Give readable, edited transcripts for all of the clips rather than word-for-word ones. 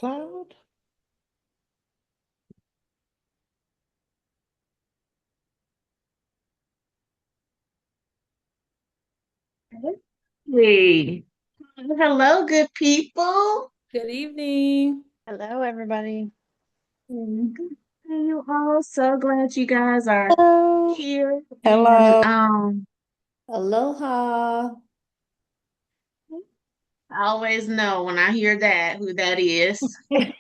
Cloud. Hey, hello, good people. Good evening. Hello, everybody. Good to see you all. So glad you guys are Hello. here. And Hello. Aloha. I always know when I hear that who that is. Well,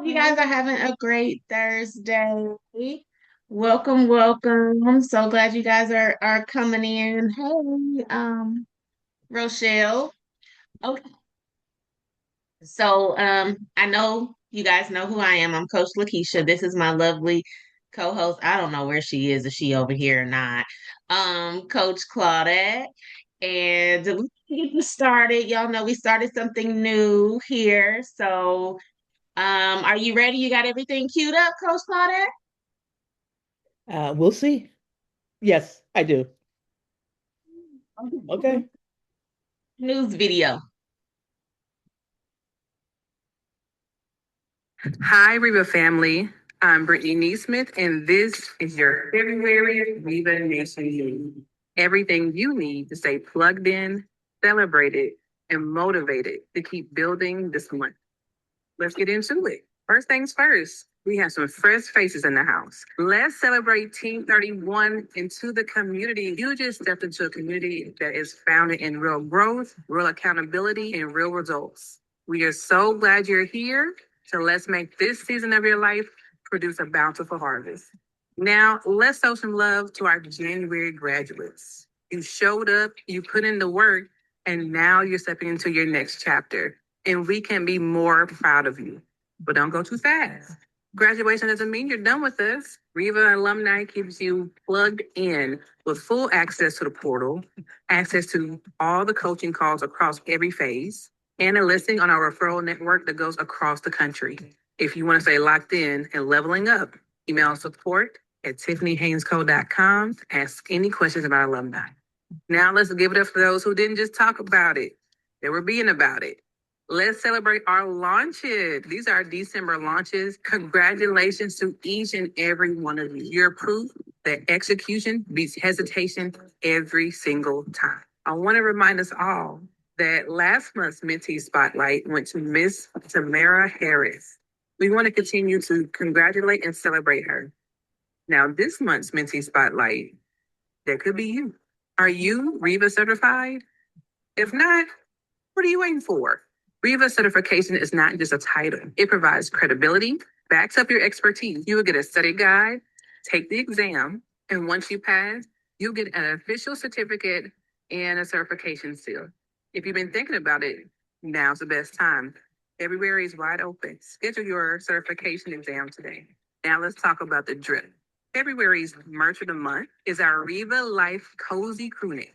you guys are having a great Thursday. Welcome, welcome. I'm so glad you guys are coming in. Hey, Rochelle. Okay. So I know you guys know who I am. I'm Coach LaKiesha. This is my lovely co-host. I don't know where she is, if she over here or not. Coach Claudette. And let's get this started. Y'all know we started something new here. So are you ready? You got everything queued up, Coach Claudette? We'll see. Yes, I do. Okay. News video. Hi, Reva family. I'm Brittany Neesmith, and this is your February Reva Nation News. Everything you need to stay plugged in, celebrated, and motivated to keep building this month. Let's get into it. First things first, we have some fresh faces in the house. Let's celebrate Team 31 into the community. You just stepped into a community that is founded in real growth, real accountability, and real results. We are so glad you're here. So let's make this season of your life produce a bountiful harvest. Now, let's show some love to our January graduates. You showed up, you put in the work, and now you're stepping into your next chapter. And we can be more proud of you. But don't go too fast. Graduation doesn't mean you're done with us. REVA Alumni keeps you plugged in with full access to the portal, access to all the coaching calls across every phase, and a listing on our referral network that goes across the country. If you want to stay locked in and leveling up, email support at tiffanyhaynesco.com. Ask any questions about alumni. Now let's give it up for those who didn't just talk about it. They were being about it. Let's celebrate our launches. These are December launches. Congratulations to each and every one of you. You're proof that execution beats hesitation every single time. I want to remind us all that last month's Mentee Spotlight went to Miss Tamara Harris. We want to continue to congratulate and celebrate her. Now, this month's Mentee Spotlight, that could be you. Are you REVA certified? If not, what are you waiting for? REVA certification is not just a title. It provides credibility, backs up your expertise. You will get a study guide, take the exam, and once you pass, you'll get an official certificate and a certification seal. If you've been thinking about it, now's the best time. February is wide open. Schedule your certification exam today. Now let's talk about the drip. February's merch of the month is our REVA Life Cozy Crew Neck.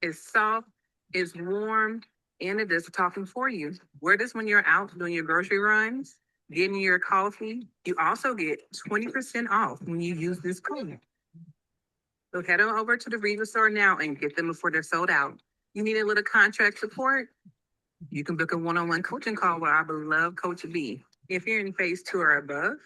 It's soft, it's warm, and it does the talking for you. Wear this when you're out doing your grocery runs, getting your coffee. You also get 20% off when you use this code. So head on over to the REVA store now and get them before they're sold out. You need a little contract support? You can book a one-on-one coaching call with our beloved Coach B. If you're in phase 2 or above,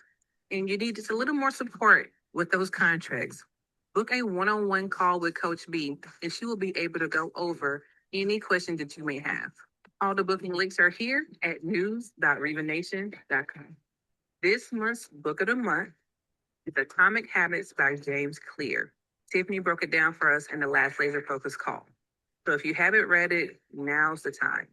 and you need just a little more support with those contracts, book a one-on-one call with Coach B, and she will be able to go over any questions that you may have. All the booking links are here at news.revanation.com. This month's book of the month is Atomic Habits by James Clear. Tiffany broke it down for us in the last laser focus call. So if you haven't read it, now's the time.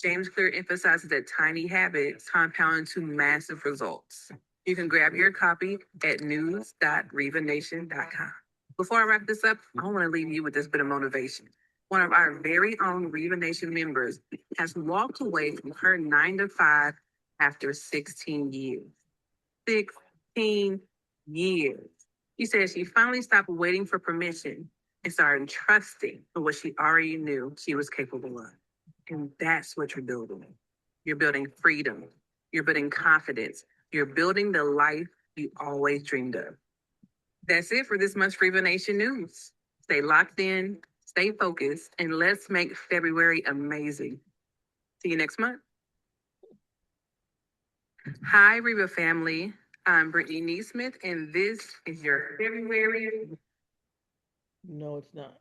James Clear emphasizes that tiny habits compound into massive results. You can grab your copy at news.revanation.com. Before I wrap this up, I want to leave you with this bit of motivation. One of our very own Reva Nation members has walked away from her 9 to 5 after 16 years. 16 years. She said she finally stopped waiting for permission and started trusting in what she already knew she was capable of. And that's what you're building. You're building freedom. You're building confidence. You're building the life you always dreamed of. That's it for this month's Reva Nation News. Stay locked in, stay focused, and let's make February amazing See you next month. Hi, REVA family. I'm Brittany Neesmith, and this is your February. No, it's not.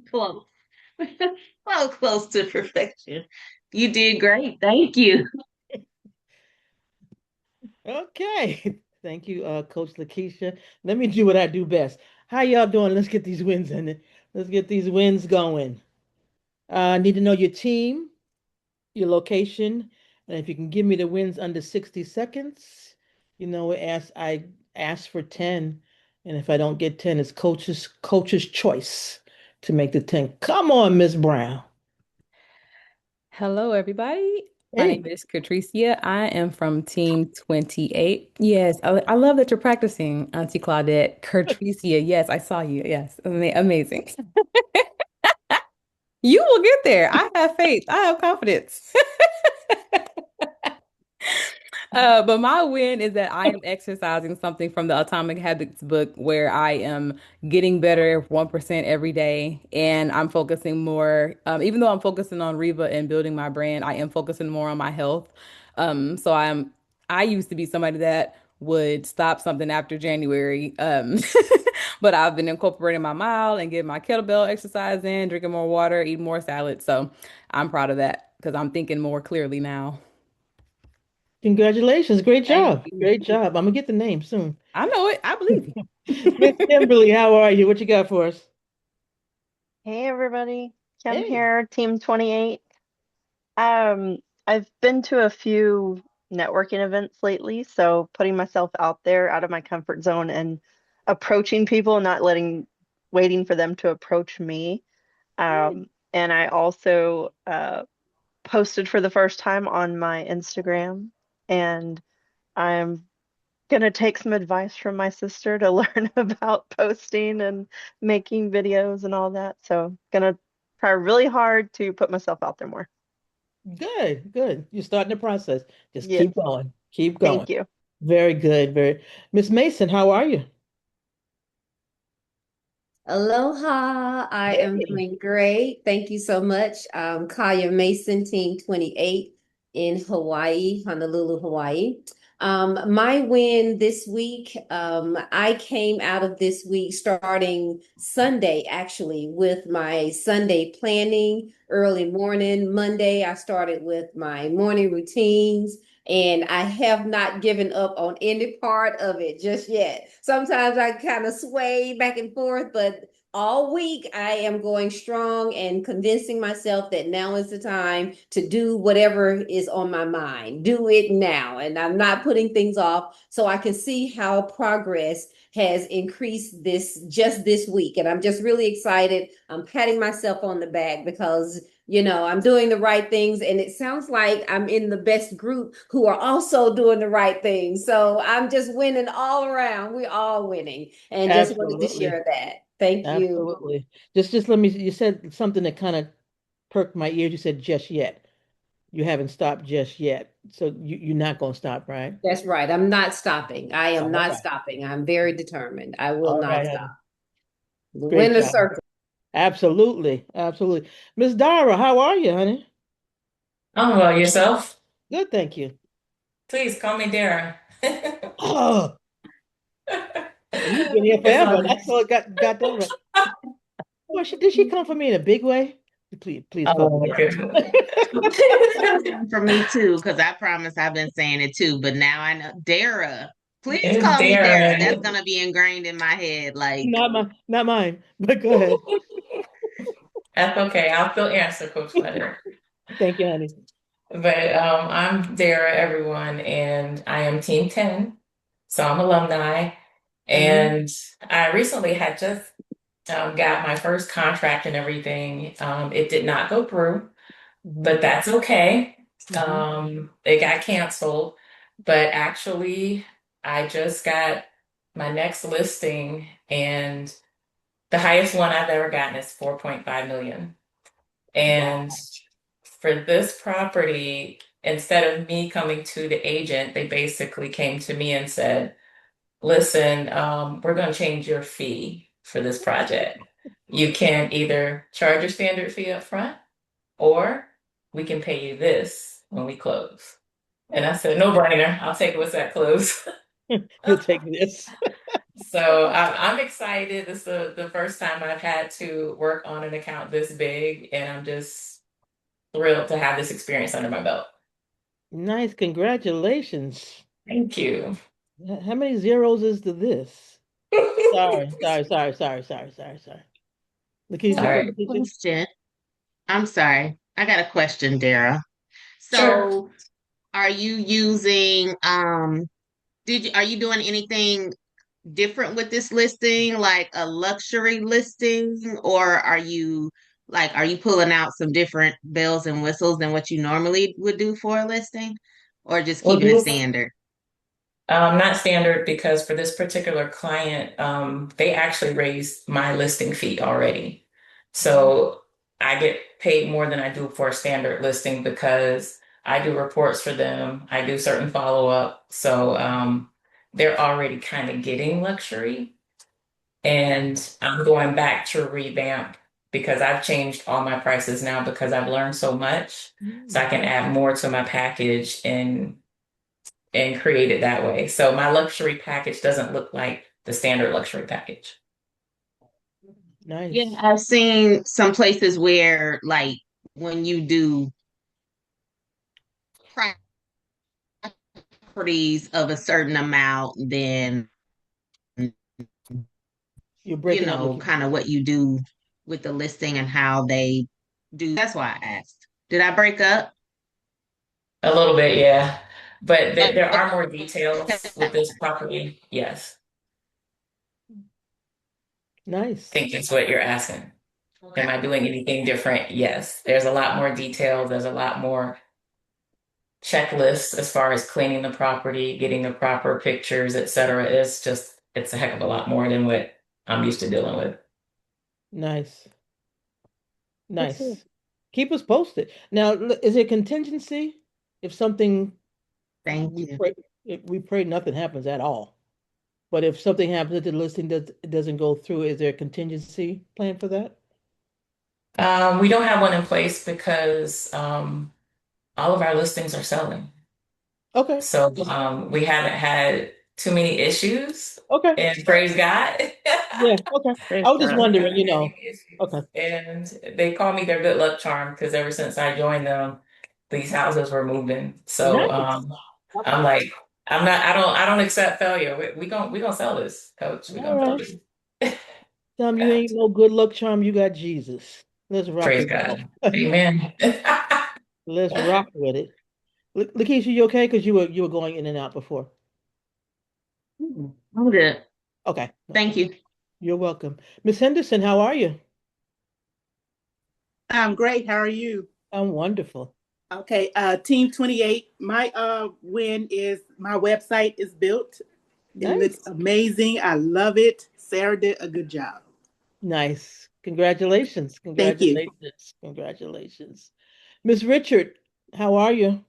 Close. Well, close to perfection. You did great. Thank you. Okay. Thank you, Coach LaKiesha. Let me do what I do best. How y'all doing? Let's get these wins in it. Let's get these wins going. I need to know your team, your location, and if you can give me the wins under 60 seconds. I ask for 10, and if I don't get 10, it's coach's choice to make the 10. Come on, Miss Brown. Hello, everybody. My Hey, name is Catricia. I am from Team 28. Yes, I love that you're practicing, Auntie Claudette. Catricia, yes, I saw you. Yes, amazing. You will get there. I have faith. I have confidence. But my win is that I am exercising something from the Atomic Habits book where I am getting better 1% every day. And I'm focusing more, even though I'm focusing on Reva and building my brand, I am focusing more on my health. I used to be somebody that would stop something after January. But I've been incorporating my mile and getting my kettlebell exercise in, drinking more water, eating more salad. So I'm proud of that because I'm thinking more clearly now. congratulations. Great Thank job. you. Great job. I'm gonna get the name soon. I know it. I believe Miss you. Kimberly, how are you? What you got for us? Hey everybody, Kim Hey, here, Team 28. I've been to a few networking events lately, so putting myself out there out of my comfort zone and approaching people, not waiting for them to approach me. And I also posted for the first time on my Instagram, and I'm gonna take some advice from my sister to learn about posting and making videos and all that. So gonna try really hard to put myself out there more. good, good. You're starting the process. Just Yes, keep going. Keep going. thank you. Very good. Very. Miss Mason, how are you? Aloha, I am Hey. doing great. Thank you so much. Kaya Mason, Team 28 in Hawaii, Honolulu, Hawaii. My win this week, I came out of this week starting Sunday, actually, with my Sunday planning, early morning. Monday, I started with my morning routines. And I have not given up on any part of it just yet. Sometimes I kind of sway back and forth, but all week I am going strong and convincing myself that now is the time to do whatever is on my mind. Do it now. And I'm not putting things off. So I can see how progress has increased this week. And I'm just really excited. I'm patting myself on the back because I'm doing the right things, and it sounds like I'm in the best group who are also doing the right things. So I'm just winning all around. We're all winning, and just wanted to Absolutely. share that. Thank you. Absolutely. Just let me, you said something that kind of perked my ears. You said just yet. You haven't stopped just yet. So you're not going to stop, right? That's right. I'm not stopping. I am All not right. stopping. I'm very determined. I will All not right, stop. honey. The Great winner job. circle. Absolutely. Absolutely. Miss Dara, how are you, honey? Oh, well, yourself? Good, thank you. Please call me Darren. Oh, you've been here It's forever. all That's all got that right. Well, did she come for me in a big way? Please call oh me my goodness. For me too, because I promise I've been saying it too, but now I know. Dara, please It's call me Dara. That's Darren. gonna be ingrained in my head. Like, Not mine. But go ahead. That's okay. I'll still answer, Coach Leonard. Thank you, honey. But I'm Dara, everyone, and I am Team 10. So I'm alumni. Hmm. And I recently had just got my first contract and everything. It did not go through, Hmm. but that's okay. Hmm. It got canceled, but actually, I just got my next listing, and the highest one I've ever gotten is 4.5 million. And Wow. for this property, instead of me coming to the agent, they basically came to me and said, listen, we're going to change your fee for this project. You can either charge your standard fee up front, or we can pay you this when we close. And I said, no brainer. I'll take what's at close. You'll take this. So I'm excited. This is the first time I've had to work on an account this big, and I'm just thrilled to have this experience under my belt. Nice. Congratulations. Thank you. How many zeros is to this? Sorry. Well, LaKiesha, All I got right. a Lakeisha? question. I'm sorry. I got a question, Dara. Sure. So, are you using are you doing anything different with this listing, like a luxury listing, or are you pulling out some different bells and whistles than what you normally would do for a listing, or just We'll keeping it do standard? not standard because for this particular client, they actually raised my listing fee already. So I get paid more than I do for a standard listing because I do reports for them. I do certain follow-up. So they're already kind of getting luxury. And I'm going back to revamp because I've changed all my prices now because I've learned so much. So I Mm, can add more to my package and create it that way. So my luxury package doesn't look like the standard luxury package. Yeah, nice. I've seen some places where, like, when you do properties of a certain amount, then You're breaking up, LaKiesha. kind of what you do with the listing and how they do. That's why I asked. Did I break up? A little bit, yeah. But Oh, there are more details with this property. Yes. I Nice. think that's what you're asking. Am okay. I doing anything different? Yes. There's a lot more detail. There's a lot more checklists as far as cleaning the property, getting the proper pictures, et cetera. It's a heck of a lot more than what I'm used to dealing with. Nice. That's it. Nice. Keep us posted. Now, is it contingency if something Thank we you. pray we pray nothing happens at all? But if something happens that the listing doesn't go through, is there a contingency plan for that? We don't have one in place because all of our listings are selling. Okay. So we haven't had too many issues, Okay. and praise God. Yeah. Okay. Praise I was just God. We wondering, haven't had any Okay. issues. And they call me their good luck charm because ever since I joined them, these houses were moving. So Nice. I'm like, I don't accept failure. We gonna sell this, coach. We're All gonna sell right. this. You Got ain't to. no good luck charm. You got Jesus. Let's rock Praise and God. roll. Amen. Let's rock with it. Lakeisha, you okay? Because you were going in and out before. I'm good. Okay. Thank Okay. you. You're welcome. Miss Henderson, how are you? I'm great. How are you? I'm wonderful. Okay, Team 28. My win is my website is built. It looks Nice. amazing. I love it. Sarah did a good job. Nice. Congratulations. Thank you. Congratulations. Congratulations. Miss Richard, how are you?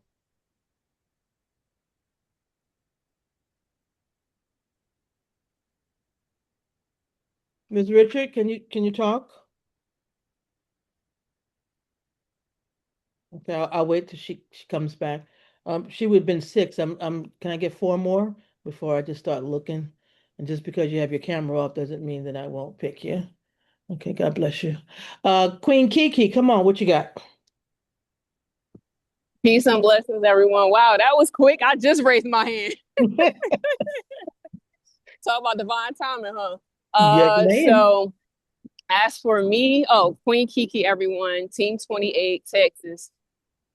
Miss Richard, can you talk? Okay, I'll wait till she comes back. She would have been six. Can I get four more before I just start looking? And just because you have your camera off doesn't mean that I won't pick you. Okay, God bless you. Queen Kiki, come on, what you got? Peace and blessings, everyone. Wow, that was quick. I just raised my hand. Talk about divine timing, huh? Yes, ma'am. So as for me, Queen Kiki, everyone, Team 28, Texas.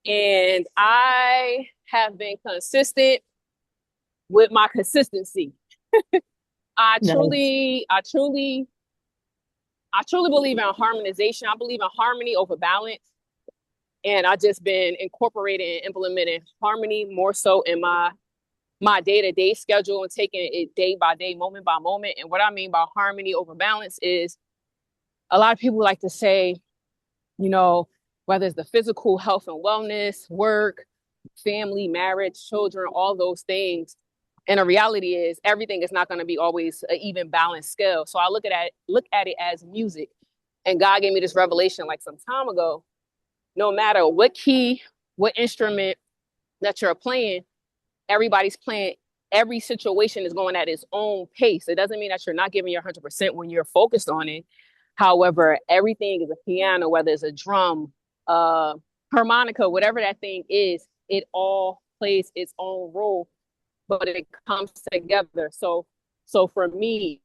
And I have been consistent with my consistency. I Nice. truly, I truly, I truly believe in harmonization. I believe in harmony over balance. And I just been incorporating and implementing harmony more so in my day-to-day schedule and taking it day by day, moment by moment. And what I mean by harmony over balance is a lot of people like to say, you know, whether it's the physical health and wellness, work, family, marriage, children, all those things. And the reality is everything is not going to be always an even balanced scale. So I look at it as music. And God gave me this revelation like some time ago. no matter what key, what instrument that you're playing, everybody's playing, every situation is going at its own pace. It doesn't mean that you're not giving your 100% when you're focused on it. However, everything is a piano, whether it's a drum, harmonica, whatever that thing is, it all plays its own role, but it comes together. So for me,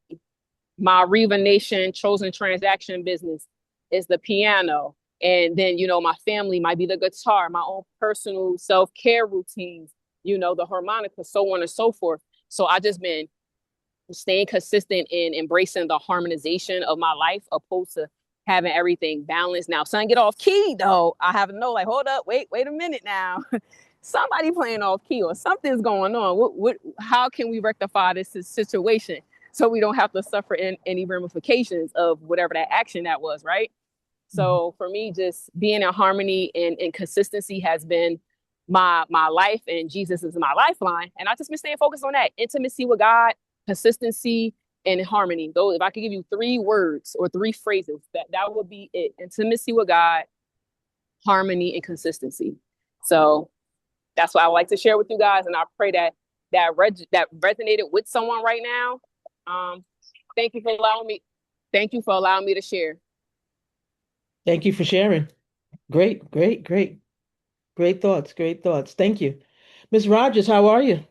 my REVA Nation chosen transaction business is the piano. And then, my family might be the guitar, my own personal self-care routines, the harmonica, so on and so forth. So I just been staying consistent in embracing the harmonization of my life opposed to having everything balanced. Now, son, get off key though. I have to know, like, hold up, wait a minute now. Somebody playing off key or something's going on. How can we rectify this situation so we don't have to suffer any ramifications of whatever that action that was, right? So for me, just being in harmony and consistency has been my life, and Jesus is my lifeline. And I just been staying focused on that: intimacy with God, consistency, and harmony. Those, if I could give you 3 words or 3 phrases, that would be it: intimacy with God, harmony, and consistency. So that's what I would like to share with you guys, and I pray that resonated with someone right now. Thank you for allowing me. Thank you for allowing me to share. Thank you for sharing. Great thoughts. Great thoughts. Thank you. Miss Rogers, how are you?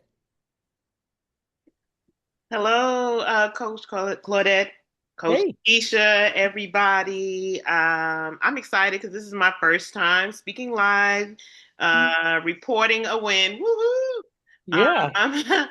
Hello, Coach Claudette, Coach Hey. LaKiesha, everybody. I'm excited because this is my first time speaking live, reporting a win. Woohoo! Yeah.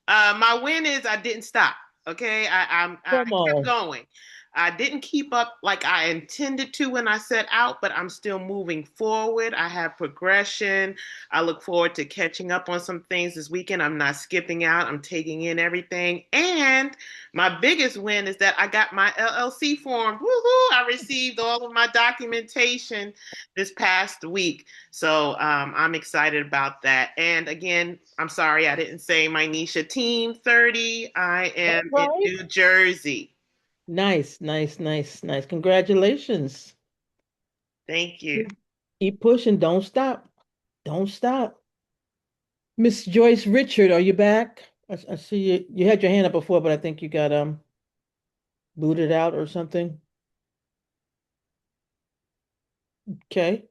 My win is I didn't stop. Okay, I Come kept on. going. I didn't keep up like I intended to when I set out, but I'm still moving forward. I have progression. I look forward to catching up on some things this weekend. I'm not skipping out. I'm taking in everything. And my biggest win is that I got my LLC form. Woohoo! I received all of my documentation this past week. So I'm excited about that. And again, I'm sorry I didn't say my Nisha Team 30. I am in New Jersey. Nice. Congratulations. Thank you. Keep pushing. Don't stop. Don't stop. Miss Joyce Richard, are you back? I see you. You had your hand up before, but I think you got booted out or something. Okay.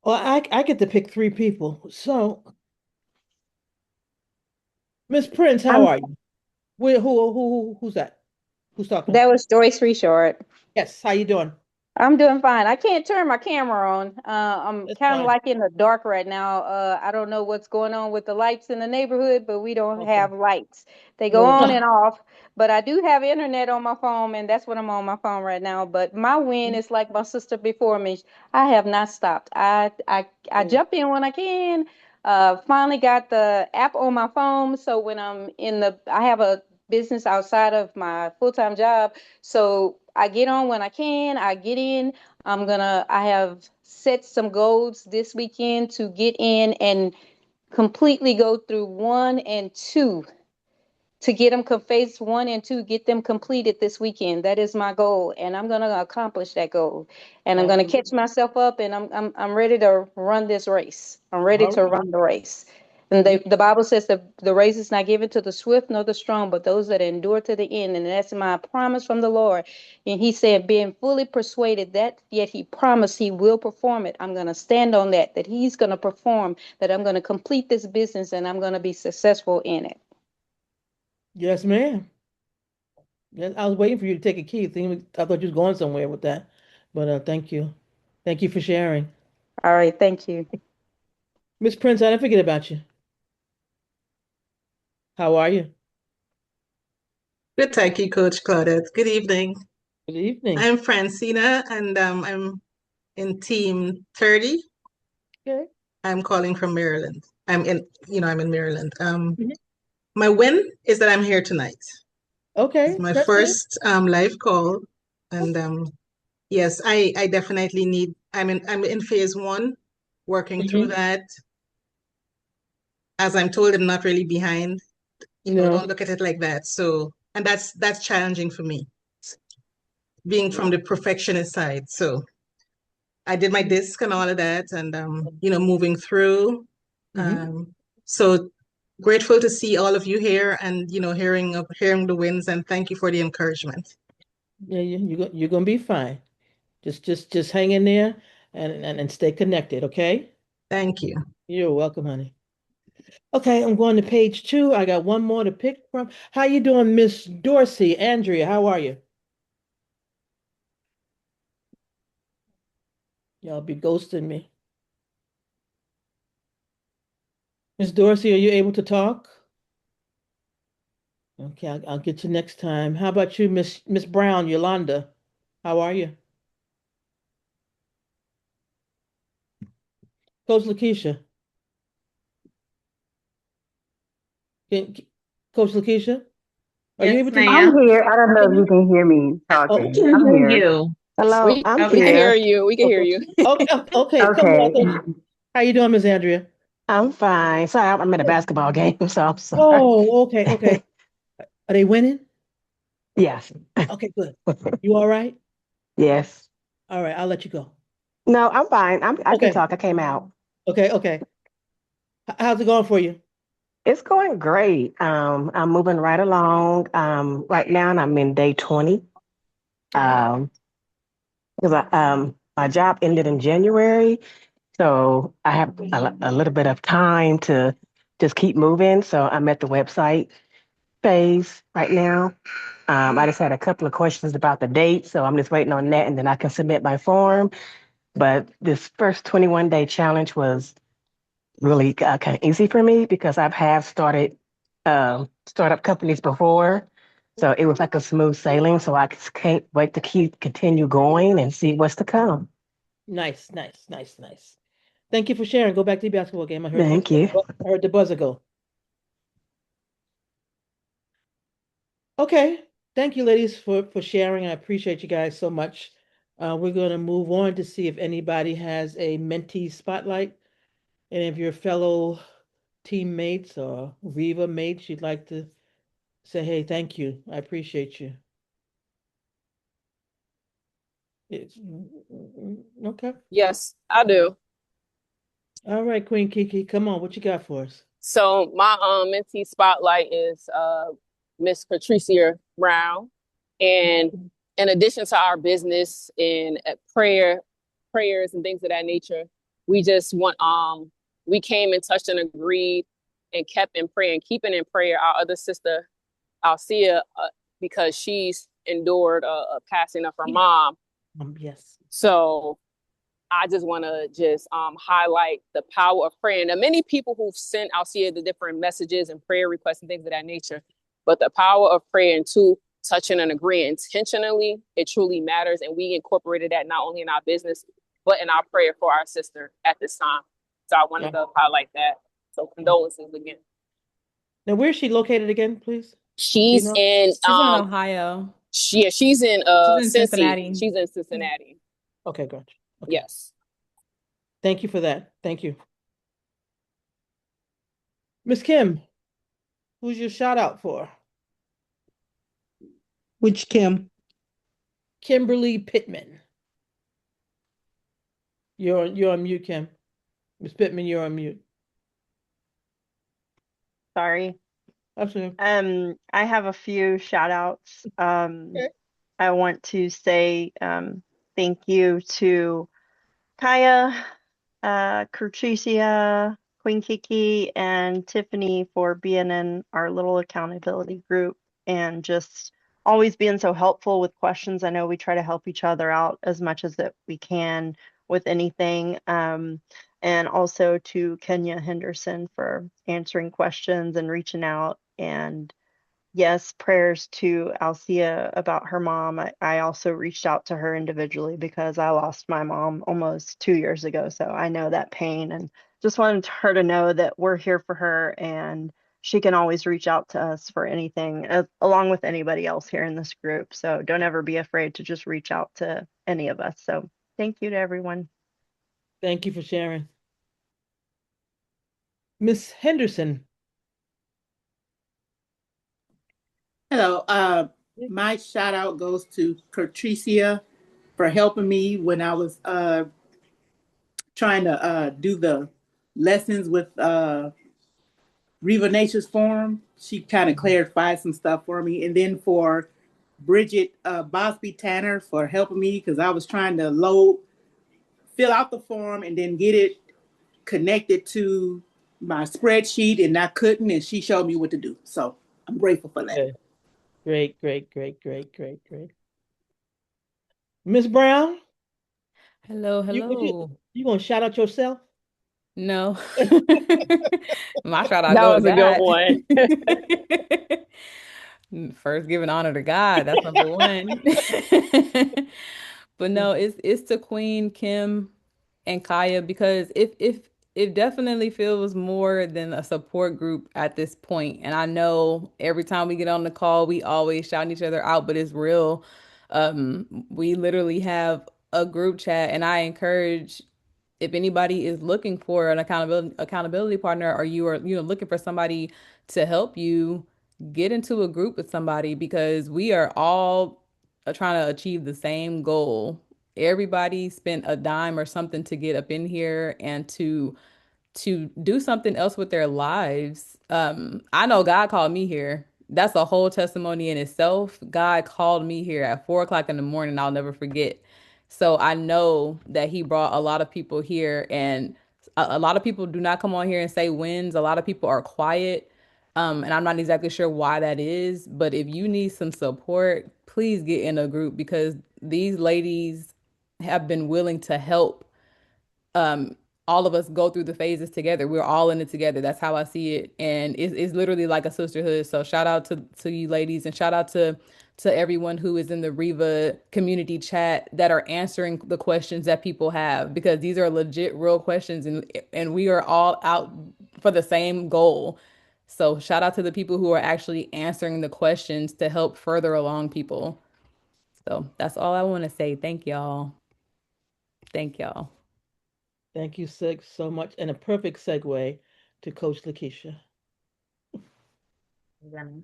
Well, I get to pick 3 people. So, Miss Prince, how are you? Who's that? Who's talking? That was Joyce Reshort. Yes. How you doing? I'm doing fine. I can't turn my camera on. I'm That's kind of fine. like in the dark right now. I don't know what's going on with the lights in the neighborhood, but we don't Okay. have lights. They go No. on and off. But I do have internet on my phone, and that's what I'm on my phone right now. But my win is like my sister before me. I have not stopped. I jump in when I can. Finally got the app on my phone, so when I have a business outside of my full-time job, so I get on when I can. I get in. I have set some goals this weekend to get in and completely go through 1 and 2 to get them phase 1 and 2, get them completed this weekend. That is my goal, and I'm gonna accomplish that goal. And I'm gonna catch myself up, and I'm ready to run this race. I'm ready All to right. run the race. And the Bible says that the race is not given to the swift nor the strong, but those that endure to the end. And that's my promise from the Lord. And He said, being fully persuaded that yet He promised He will perform it. I'm going to stand on that He's going to perform, that I'm going to complete this business and I'm going to be successful in it. Yes, ma'am. Yes, I was waiting for you to take a key. I thought you was going somewhere with that. But thank you. Thank you for sharing. All right. Thank you. Miss Prince, I didn't forget about you. How are you? Good, thank you, Coach Claudette. Good evening. Good evening. I'm Francina, and I'm in Team 30. Okay. I'm calling from Maryland. I'm in Maryland. My win is that I'm here tonight. Okay. It's my That's good. first live call, and yes, I definitely need. I'm in phase 1, working through that. As I'm told, I'm not really behind. Don't look at it like that. So, and that's challenging for me, being from the perfectionist side. So I did my disc and all of that, and moving through. So grateful to see all of you here, and hearing the wins, and thank you for the encouragement. Yeah, you're gonna be fine. Just hang in there and stay connected, okay? Thank you. You're welcome, honey. Okay, I'm going to page 2. I got one more to pick from. How you doing, Miss Dorsey? Andrea, how are you? Y'all be ghosting me. Miss Dorsey, are you able to talk? Okay, I'll get you next time. How about you, Miss Brown, Yolanda? How are you? Coach LaKiesha. Can, Coach LaKiesha, are you Yes, able to? ma'am. I'm here. I don't know if you can hear me Oh, We talking. can I'm hear here. you. Hello, I'm Okay. We can hear here. you. We can hear okay, you. okay. Come Okay. on. How you doing, Miss Andrea? I'm fine. Sorry, I'm at a basketball game, so I'm sorry. Oh, okay. Are they winning? Yes. Okay, good. You all right? Yes. All right, I'll let you go. No, I'm fine. I can Okay, talk. I came out. okay. How's it going for you? It's going great. I'm moving right along. Right now, and I'm in day 20. Um, because my job ended in January, so I have a little bit of time to just keep moving. So I'm at the website phase right now. I just had a couple of questions about the date, so I'm just waiting on that, and then I can submit my form. But this first 21-day challenge was really kind of easy for me because have started startup companies before, so it was like a smooth sailing. So I just can't wait to continue going and see what's to come. Nice. Thank you for sharing. Go back to the basketball game. Thank you. I heard the buzzer go. Okay. Thank you, ladies, for sharing. I appreciate you guys so much. We're going to move on to see if anybody has a mentee spotlight. And if your fellow teammates or REVA mates, you'd like to say, hey, thank you. I appreciate you. It's, okay. Yes, I do. All right, Queen Kiki, come on. What you got for us? So my mentee spotlight is Miss Patricia Brown. And in addition to our business and prayers and things of that nature, we just want we came and touched and agreed and kept in prayer and keeping in prayer our other sister Alcia because she's endured a passing of her mom. Yes. So I just want to just highlight the power of prayer. And there are many people who've sent Alcia the different messages and prayer requests and things of that nature. But the power of prayer and touching and agreeing intentionally, it truly matters. And we incorporated that not only in our business, but in our prayer for our sister at this time. So I wanted to highlight that. So condolences again. Now, where's she located again, please? She's in Ohio. she's in She's in Cincy. Cincinnati. She's in Cincinnati. Okay, gotcha. Okay. Yes. Thank you for that. Thank you. Miss Kim, who's your shout out for? Which Kim? Kimberly Pittman. You're on mute, Kim. Miss Pittman, you're on mute. Sorry. Absolutely. I have a few shout outs. Okay. I want to say thank you to Kaya, Kertricia, Queen Kiki, and Tiffany for being in our little accountability group and just always being so helpful with questions. I know we try to help each other out as much as that we can with anything. And also to Kenya Henderson for answering questions and reaching out. And yes, prayers to Alcia about her mom. I also reached out to her individually because I lost my mom almost 2 years ago. So I know that pain and just wanted her to know that we're here for her and she can always reach out to us for anything, along with anybody else here in this group. So don't ever be afraid to just reach out to any of us. So thank you to everyone. Thank you for sharing. Miss Henderson. Hello. My shout out goes to Patricia for helping me when I was trying to do the lessons with Reva Nature's Forum. She kind of clarified some stuff for me. And then for Bridget Bosby Tanner for helping me because I was trying to fill out the form and then get it connected to my spreadsheet and I couldn't, and she showed me what to do. So I'm grateful for that. Good. Great, great, great, great, great, great. Miss Brown, Hello, you hello. you gonna shout out yourself? No. My shout out That go to was a good God. one. First, giving honor to God. That's number one. But no, it's to Queen Kim and Kaya because if it definitely feels more than a support group at this point. And I know every time we get on the call, we always shouting each other out, but it's real. We literally have a group chat, and I encourage if anybody is looking for an accountability partner or you are looking for somebody to help you get into a group with somebody because we are all trying to achieve the same goal. Everybody spent a dime or something to get up in here and to do something else with their lives. I know God called me here. That's a whole testimony in itself. God called me here at 4 o'clock in the morning. I'll never forget. So I know that He brought a lot of people here, and a lot of people do not come on here and say wins. A lot of people are quiet. And I'm not exactly sure why that is, but if you need some support, please get in a group because these ladies have been willing to help um all of us go through the phases together. We're all in it together. That's how I see it. And it's literally like a sisterhood. So shout out to you ladies and shout out to everyone who is in the Reva community chat that are answering the questions that people have because these are legit real questions and we are all out for the same goal. So shout out to the people who are actually answering the questions to help further along people. So that's all I want to say. Thank y'all. Thank y'all. Thank you so much. And a perfect segue to Coach LaKiesha. I'm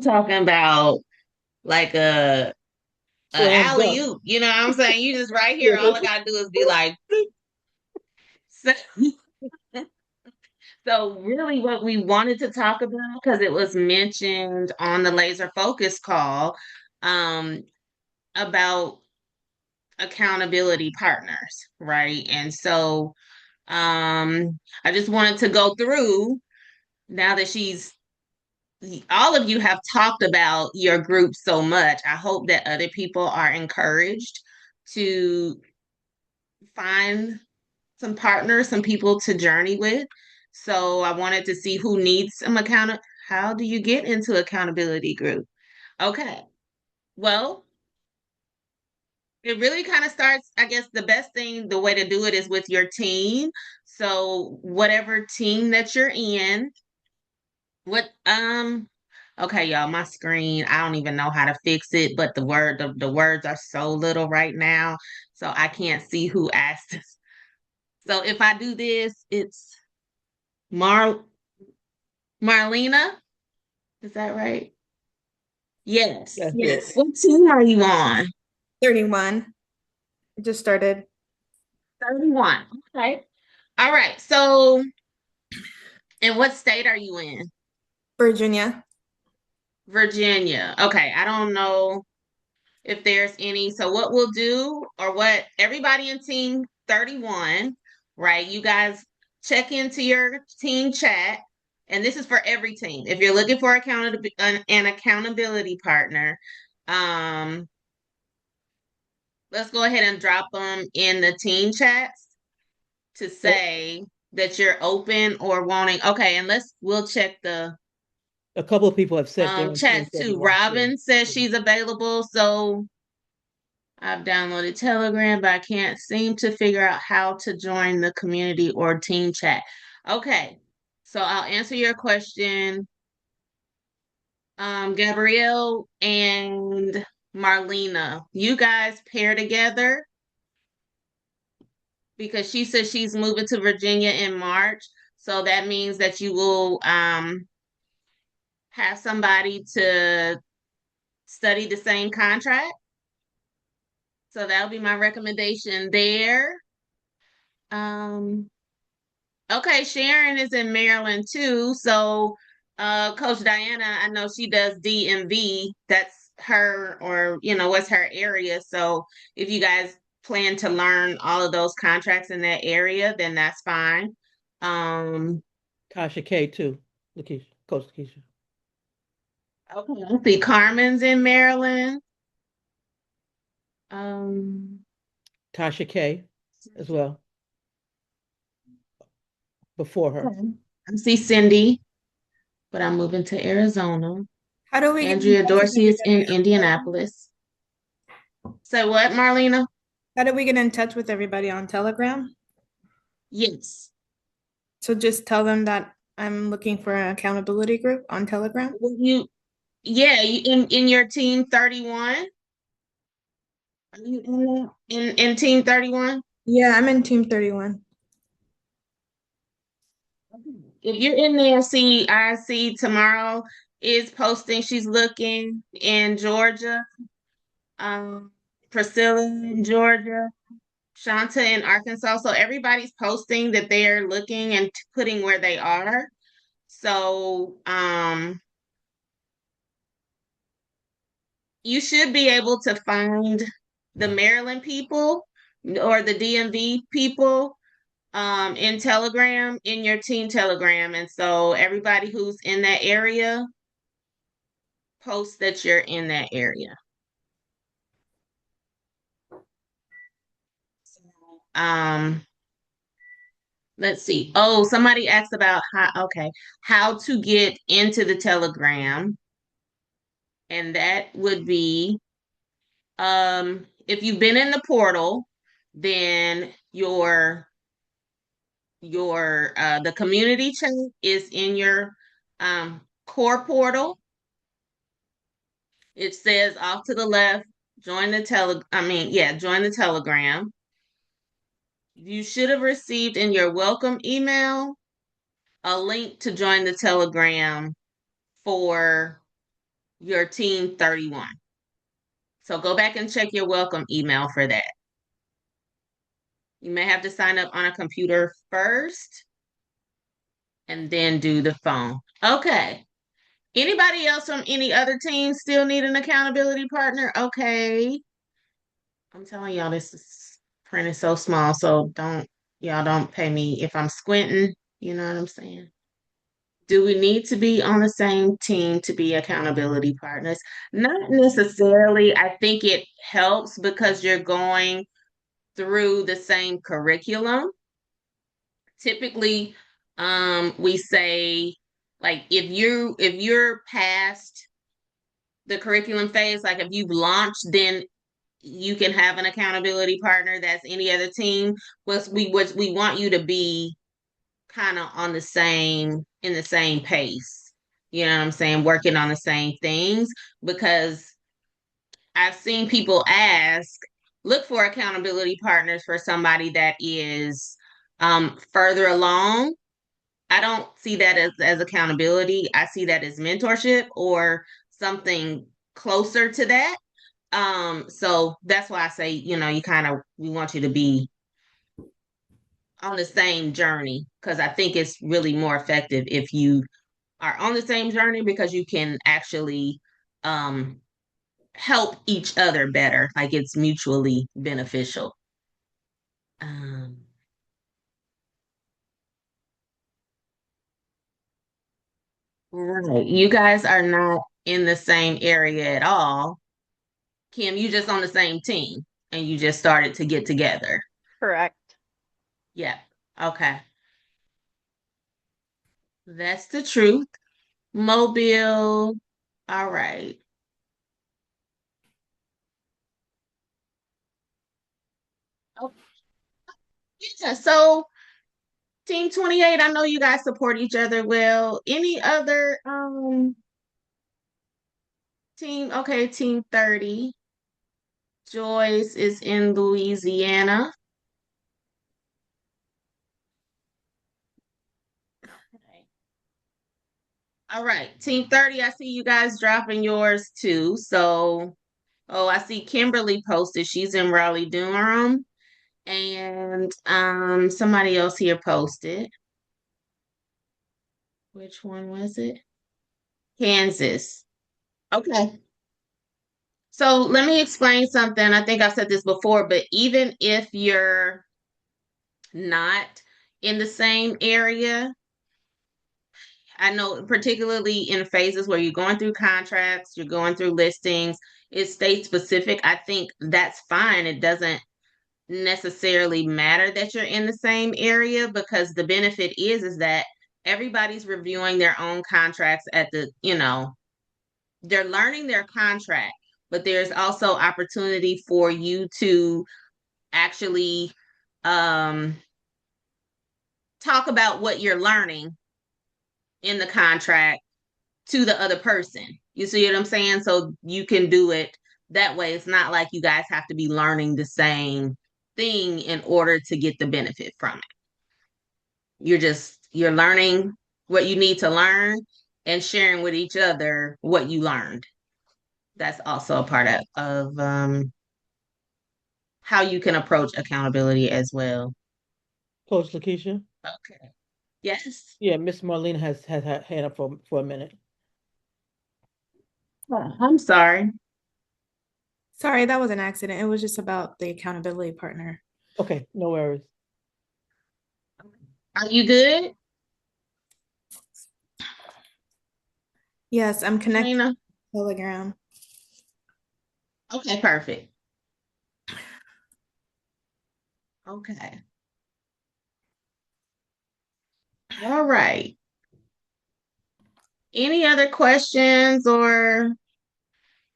talking about like a Slam alley dunk. oop. You know what I'm saying? You just right here. All I gotta do is be like. So, so really, what we wanted to talk about because it was mentioned on the laser focus call, um, about accountability partners, right? And so, I just wanted to go through now that all of you have talked about your group so much. I hope that other people are encouraged to find some partners, some people to journey with. So I wanted to see who needs some account. How do you get into accountability group? Okay. Well, it really kind of starts, I guess the best thing, the way to do it is with your team. So whatever team that you're in, what okay, y'all, my screen, I don't even know how to fix it, but the words are so little right now, so I can't see who asked this. So if I do this, it's Mar Marlena, is that right? Yes. That's it. What team are you on? 31. I just started. 31. Okay. All right. So, and what state are you in? Virginia. Virginia. Okay. I don't know if there's any. So, what we'll do, or what everybody in team 31, right? You guys check into your team chat. And this is for every team. If you're looking for an accountability partner, let's go ahead and drop them in the team chats to say that you're open or wanting. Okay, and we'll check the A couple of people have said they're in team chats too. 31 too. Robin says she's available, so I've downloaded Telegram, but I can't seem to figure out how to join the community or team chat. Okay, so I'll answer your question. Gabrielle and Marlena, you guys pair together because she says she's moving to Virginia in March. So that means that you will have somebody to study the same contract. So that'll be my recommendation there. Um, okay, Sharon is in Maryland too. So, Coach Diana, I know she does DMV. That's her, or what's her area. So, if you guys plan to learn all of those contracts in that area, then that's fine. Um, Tasha K too. LaKiesha, Coach LaKiesha. okay, I see Carmen's in Maryland. Um, Tasha K as well before her. okay. I see Cindy, but I'm moving to Arizona. How do we get in Andrea touch with Dorsey is in everybody on Telegram? Indianapolis. Say what, Marlena? How do we get in touch with everybody on Telegram? Yes. So just tell them that I'm looking for an accountability group on Telegram. In your team 31. Are you in team 31? Yeah, I'm in Team 31. If you're in there, I see tomorrow is posting. She's looking in Georgia. Priscilla in Georgia. Shanta in Arkansas. So everybody's posting that they're looking and putting where they are. So you should be able to find the Maryland people or the DMV people in Telegram, in your team Telegram. And so everybody who's in that area, post that you're in that area. Um, let's see. Oh, somebody asked about how to get into the Telegram. And that would be if you've been in the portal, then your the community chat is in your core portal. It says off to the left, join the join the Telegram. You should have received in your welcome email a link to join the Telegram for your team 31. So go back and check your welcome email for that. You may have to sign up on a computer first and then do the phone. Okay. Anybody else from any other team still need an accountability partner? Okay. I'm telling y'all, this print is so small, so y'all don't pay me if I'm squinting. You know what I'm saying? Do we need to be on the same team to be accountability partners? Not necessarily. I think it helps because you're going through the same curriculum. Typically, we say, like, if you're past the curriculum phase, like if you've launched, then you can have an accountability partner that's any other team. We want you to be kind of on the same in the same pace. You know what I'm saying? Working on the same things, because I've seen people look for accountability partners for somebody that is further along. I don't see that as accountability. I see that as mentorship or something closer to that. So that's why I say, we want you to be on the same journey, because I think it's really more effective if you are on the same journey, because you can actually help each other better. Like, it's mutually beneficial. Um, right. You guys are not in the same area at all. Kim, you just on the same team and you just started to get together. Correct. Yeah. Okay. That's the truth. Mobile. All right. Oh, yeah. So Team 28, I know you guys support each other well. Any other team? Okay, Team 30. Joyce is in Louisiana. Okay. All right, Team 30, I see you guys dropping yours too. So, I see Kimberly posted. She's in Raleigh, Durham. And somebody else here posted. Which one was it? Kansas. Okay. So let me explain something. I think I've said this before, but even if you're not in the same area, I know particularly in phases where you're going through contracts, you're going through listings, it's state specific. I think that's fine. It doesn't necessarily matter that you're in the same area because the benefit is that everybody's reviewing their own contracts at the, they're learning their contract, but there's also opportunity for you to actually um, talk about what you're learning in the contract to the other person. You see what I'm saying? So you can do it that way. It's not like you guys have to be learning the same thing in order to get the benefit from it. You're learning what you need to learn and sharing with each other what you learned. That's also a part of how you can approach accountability as well. Coach LaKeisha? Okay. Yes. Yeah, Miss Marlene has her hand up for a minute. Oh, I'm sorry. Sorry, that was an accident. It was just about the accountability partner. Okay, no worries. Are you good? Yes, I'm connected Lena? to Telegram. Okay, perfect. Okay. All right. Any other questions or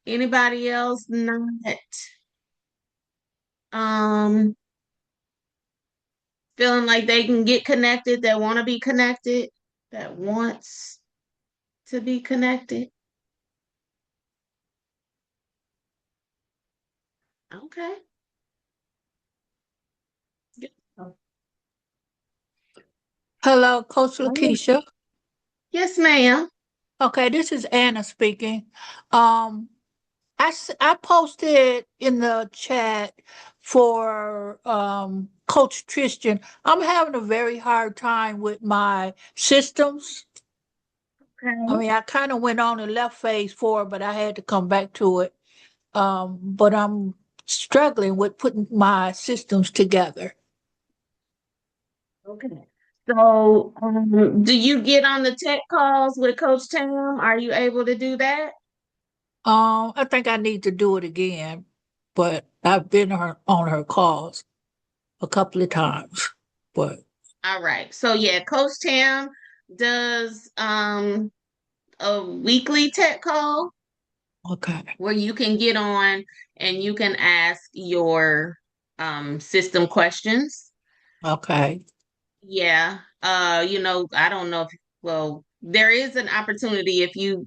anybody else not um feeling like they can get connected, that want to be connected, that wants to be connected? Okay. Hello, Coach Oh, LaKeisha. yes, ma'am. Okay, this is Anna speaking. Um, I posted in the chat for Coach Tristan. I'm having a very hard time with my systems. I Okay. mean, I kind of went on and left phase four, but I had to come back to it. But I'm struggling with putting my systems together. Okay. So, do you get on the tech calls with Coach Tam? Are you able to do that? I think I need to do it again, but I've been on her calls a couple of times. But All right. So yeah, Coach Tam does a weekly tech call okay, where you can get on and you can ask your system questions. okay, Yeah. I don't know if, well, there is an opportunity if you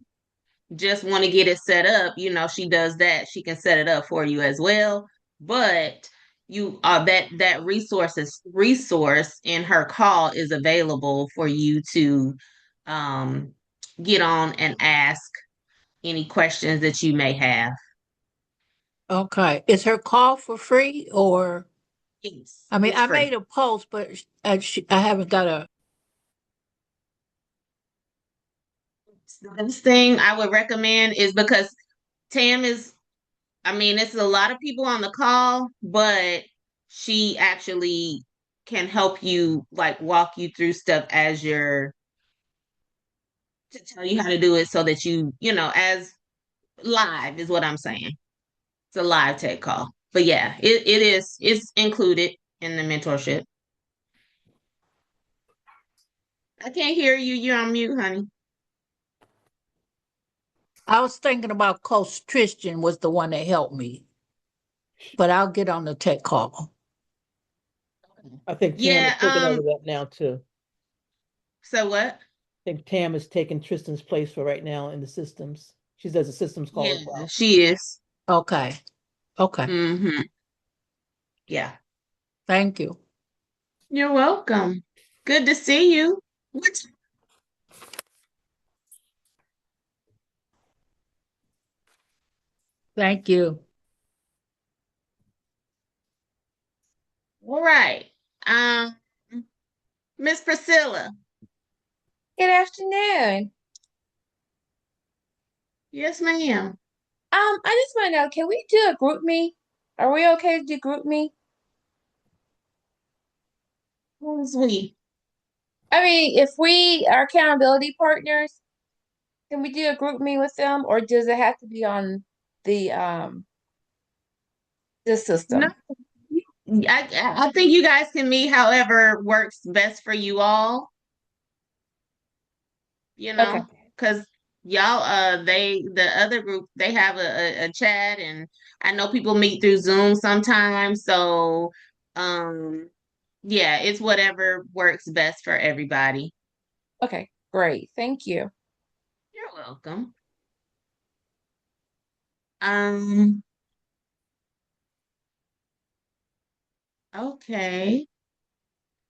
just want to get it set up, she does that. She can set it up for you as well. But that resource in her call is available for you to um get on and ask any questions that you may have. okay. Is her call for free or? Yes, I mean, it's I free. made a post, but I haven't got a. The best thing I would recommend is because Tam is, I mean, it's a lot of people on the call, but she actually can help you, like walk you through stuff as you're to tell you how to do it so that as live is what I'm saying. It's a live tech call. But yeah, it's included in the mentorship. I can't hear you. You're on mute, honey. I was thinking about Coach Tristan was the one that helped me, but I'll get on the tech call. I think Tam is Yeah, taking over that now too. so what? I think Tam is taking Tristan's place for right now in the systems. She does a systems call Yeah, as well. she is. Okay, okay. Mm-hmm. Yeah. Thank you. You're welcome. Good to see you. What Thank you. All right. Um, Miss Priscilla. Good afternoon. Yes, ma'am. I just want to know, can we do a group me? Are we okay to do group me? Who's we? I mean, if we are accountability partners, can we do a group me with them, or does it have to be on the No, system? I think you guys can meet however works best for you all, Okay. because y'all the other group they have a chat, and I know people meet through Zoom sometimes, so yeah, it's whatever works best for everybody. Okay, great. Thank you. You're welcome. Um, okay.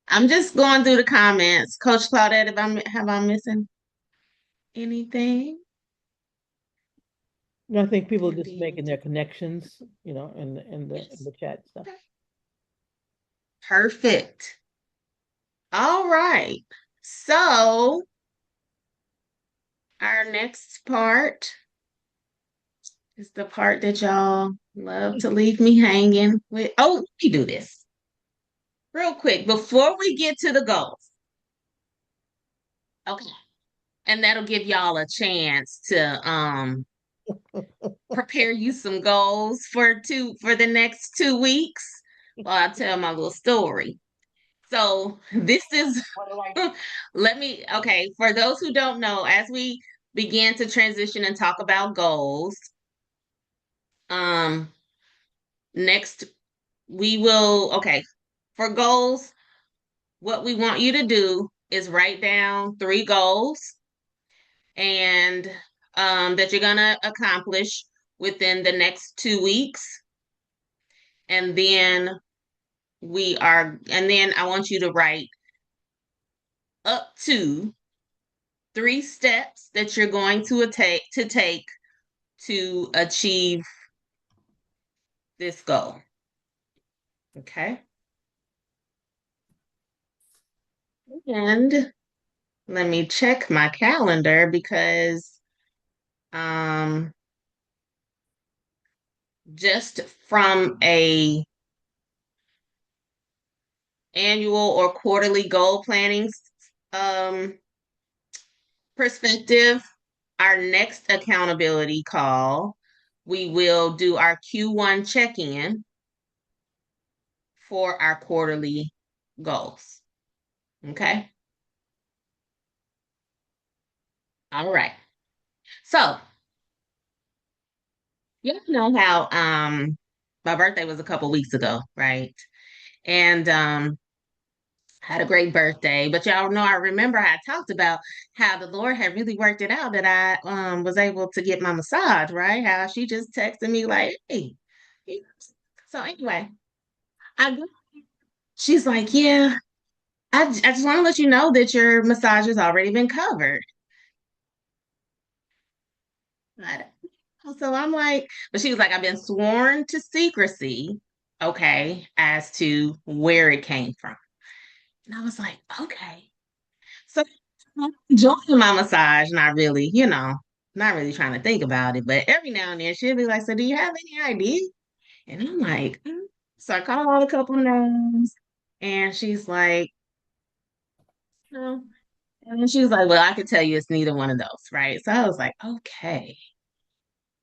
I'm just going through the comments. Coach Claudette, if have I missing anything? I think people are just Indeed. making their connections, in the chat stuff. Perfect. All right. So our next part is the part that y'all love to leave me hanging with. Oh, let me do this real quick before we get to the goals. Okay. And that'll give y'all a chance to prepare you some goals for the next 2 weeks while I tell my little story. So this is for those who don't know, as we begin to transition and talk about goals, um, next we will, for goals, what we want you to do is write down 3 goals and that you're gonna accomplish within the next 2 weeks. And then I want you to write up to 3 steps that you're going to take to achieve this goal. Okay. And let me check my calendar because just from a annual or quarterly goal planning perspective, our next accountability call, we will do our Q1 check-in for our quarterly goals. Okay. All right. So you know how my birthday was a couple weeks ago, right? And had a great birthday. But y'all know I remember I talked about how the Lord had really worked it out that I was able to get my massage, right? How she just texted me like, hey. So anyway, I go, she's like, yeah, I just want to let you know that your massage has already been covered. So I'm like, but she was like, I've been sworn to secrecy, okay, as to where it came from. And I was like, okay. So I'm enjoying my massage, not really trying to think about it. But every now and then she'll be like, so do you have any idea? And I'm like, So I call out a couple names and she's like, no. And then she was like, well, I could tell you it's neither one of those, right? So I was like, okay.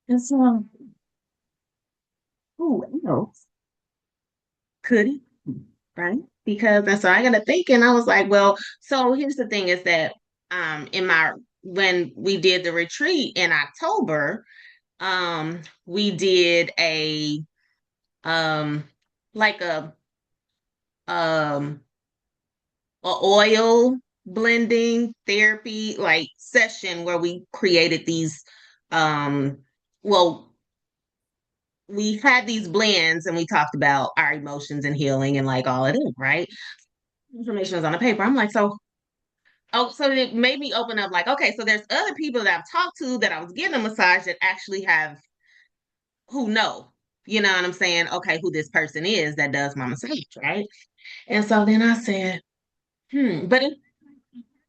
And so who else could it be, right? Because and so I got to think, and I was like, well, so here's the thing is that in my when we did the retreat in October, we did um like um a oil blending therapy like session where we created these well we had these blends and we talked about our emotions and healing and like all of it, right? Information was on the paper. I'm like, so it made me open up like, okay, so there's other people that I've talked to that I was getting a massage that actually have who know. you know what I'm saying, okay, who this person is that does my massage, right? And so then I said, but if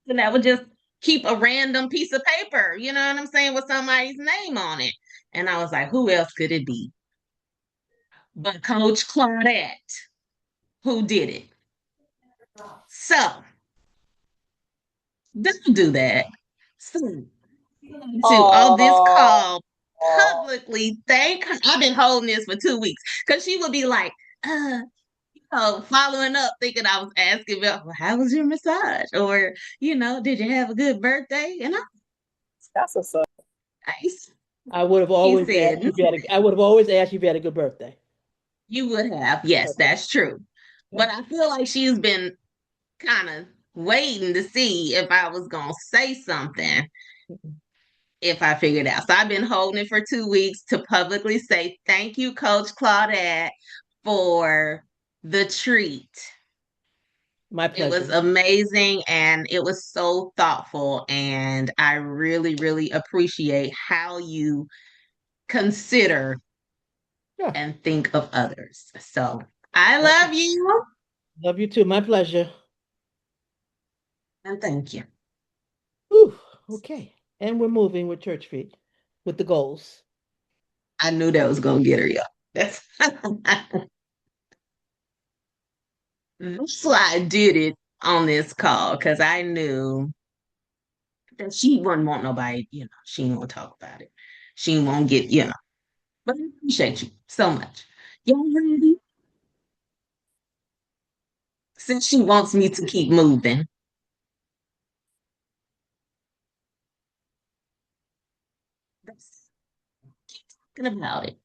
that would just keep a random piece of paper, you know what I'm saying, with somebody's name on it. And I was like, who else could it be but Coach Claudette, who did it? So don't do that. So to on this Oh, call publicly thank her. I've been holding this for 2 weeks because she would be like, following up, thinking I was asking about, well, how was your massage? Or, did you have a good birthday? And that's what's up. I would have he always said, asked you if you had I would have always asked you if you had a good birthday. you would have. Yes, Okay. that's true. But I feel like she's been kind of waiting to see if I was going to say something if I figured out. So I've been holding it for 2 weeks to publicly say thank you, Coach Claudette, for the treat. My It was pleasure. amazing and it was so thoughtful. And I really, really appreciate how you consider Yeah. and think of others. So I love you Love you too. My pleasure. and thank you. Whew, okay. And we're moving with Church Feet with the goals. I knew that was going to get her, y'all. That's, that's why I did it on this call because I knew that she wouldn't want nobody, she won't talk about it. She won't get. But I appreciate you so much. Y'all ready? Since she wants me to keep moving. Let's keep talking about it.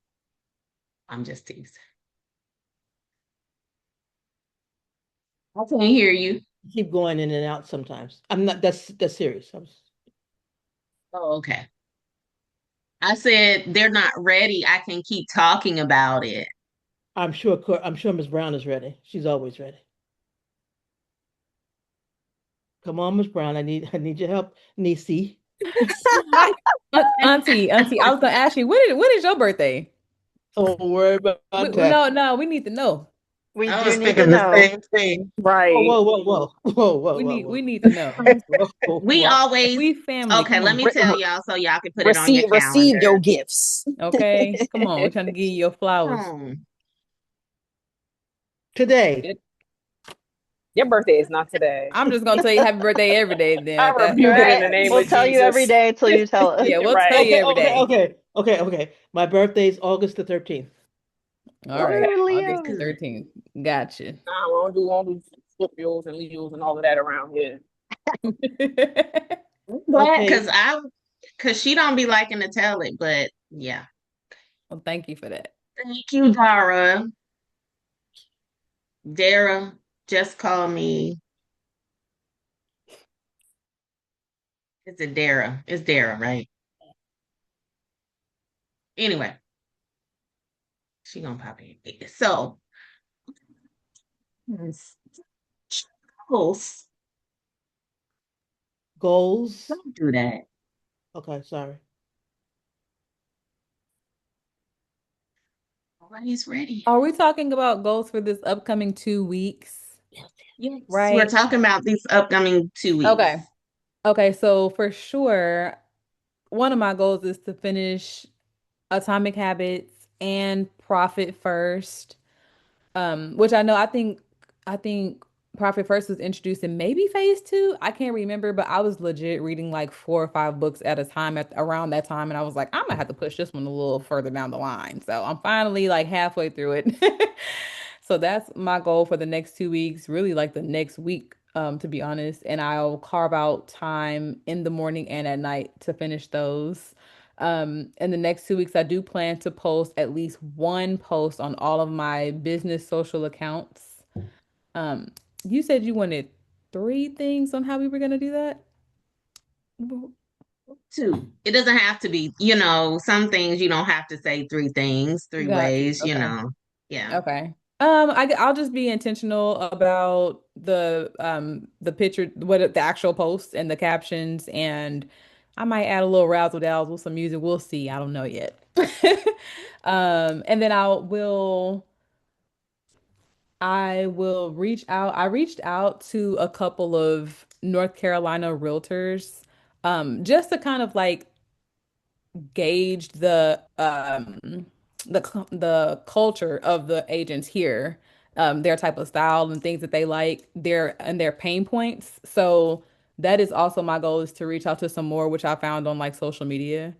I'm just teasing. I can't hear you. Keep going in and out sometimes. I'm not that's serious. Oh, okay. I said they're not ready. I can keep talking about it. I'm sure Miss Brown is ready. She's always ready. Come on, Miss Brown. I need your help, Nisi. Auntie, I was gonna ask you, when is your birthday? Don't worry about that. No, we need to know. We I do was need to thinking the know. same thing. Whoa, Right. whoa, whoa, whoa, whoa, whoa, We whoa, need whoa. we need to know. We What? always We family, okay, come let on. me tell y'all so y'all can put it on your Receive your calendar. gifts. Okay, come on. We're trying to give you your flowers. Today. Your birthday is not today. I'm just gonna tell you happy birthday every day then I at that rebuke it in point. the Right. name We'll of tell you every Jesus. day until you tell us. Yeah, we'll tell Right. you Okay, every okay, day. okay, okay, okay. My birthday is August the 13th. All right, Okay. Woo, August Leo. the Good. 13th. Gotcha. Nah, we won't do Scorpios and Leos and all of that around here. I'm glad Okay, because she don't be liking to tell it, but yeah. Well, thank you for that. Thank you, Dara. Dara just call me. Is it Dara? It's Dara, right? Anyway, she gonna pop in. So, yes. Goals. goals. Don't do that. Okay, sorry. Nobody's ready. Are we talking about goals for this upcoming 2 weeks? Yes, we're Right? talking about these upcoming 2 weeks. Okay. Okay, so for sure, one of my goals is to finish Atomic Habits and Profit First. Which I think Profit First was introduced in maybe phase two. I can't remember, but I was legit reading like 4 or 5 books at a time at around that time, and I was like, I'm gonna have to push this one a little further down the line. So I'm finally like halfway through it. So that's my goal for the next 2 weeks, really like the next week, to be honest. And I'll carve out time in the morning and at night to finish those. In the next 2 weeks, I do plan to post at least one post on all of my business social accounts. Um, you said you wanted 3 things on how we were gonna do that? Two. It doesn't have to be, some things you don't have to say three things, three Got you. ways. Okay. Yeah. Okay. I'll just be intentional about the picture, what the actual posts and the captions and I might add a little razzle dazzle with some music. We'll see. I don't know yet. And then I will reach out. I reached out to a couple of North Carolina realtors, just to kind of like gauge the culture of the agents here, their type of style and things that they like, their pain points. So that is also my goal, is to reach out to some more, which I found on like social media.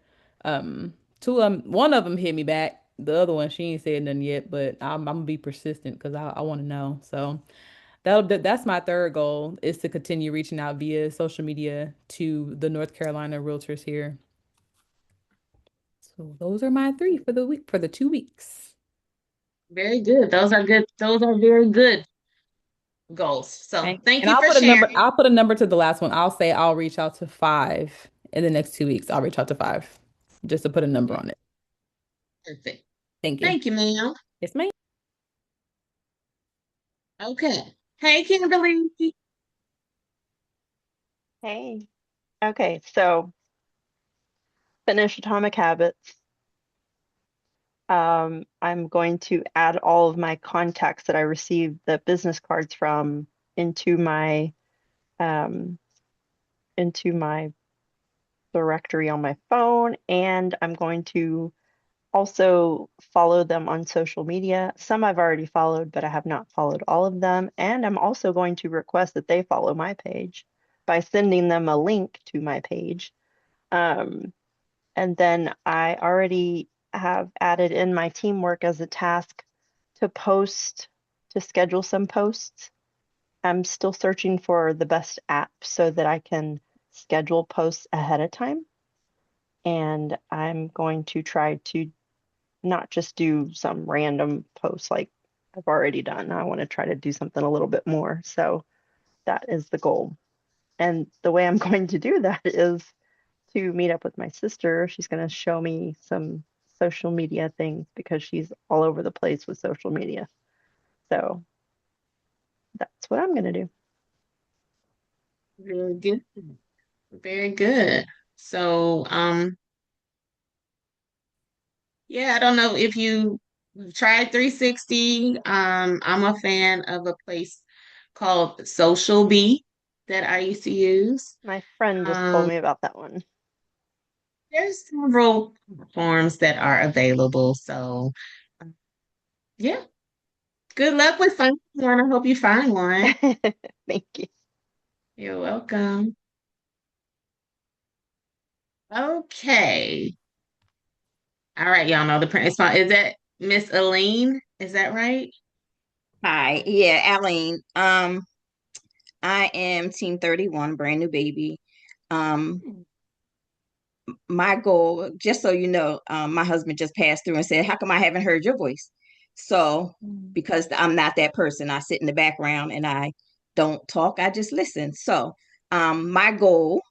Two of them, one of them hit me back. The other one, she ain't said nothing yet, but I'm gonna be persistent because I want to know. So that's my third goal, is to continue reaching out via social media to the North Carolina realtors here. So those are my three for the week, for the 2 weeks. Very good. Those are good. Those are very good goals. So thank And you I'll for put a number, sharing. I'll put a number to the last one. I'll say I'll reach out to five in the next 2 weeks. I'll reach out to five just to put a number on it. Perfect. Thank you. Thank you, ma'am. Yes, ma'am. Okay. Hey, Kimberly. Hey. Okay, so finish Atomic Habits. I'm going to add all of my contacts that I received the business cards from into my um, into my directory on my phone, and I'm going to also follow them on social media. Some I've already followed, but I have not followed all of them. And I'm also going to request that they follow my page by sending them a link to my page. Um, and then I already have added in my teamwork as a task to post, to schedule some posts. I'm still searching for the best app so that I can schedule posts ahead of time. And I'm going to try to not just do some random post like I've already done. I want to try to do something a little bit more. So that is the goal. And the way I'm going to do that is to meet up with my sister. She's going to show me some social media things because she's all over the place with social media. So that's what I'm going to do. Very good. Very good. So, yeah, I don't know if you tried 360. I'm a fan of a place called Social Bee that I used to use. My friend just told me about that one. There's several forms that are available. So, yeah, good luck with finding one. I hope you find one. Thank you. You're welcome. Okay. All right, y'all know the print is fine. Is that Miss Aline? Is that right? Hi, yeah, Aline. I am Team 31, brand new baby. Um, my goal, just so you know, my husband just passed through and said, "How come I haven't heard your voice?" So, because I'm not that person, I sit in the background and I don't talk, I just listen. So, my goal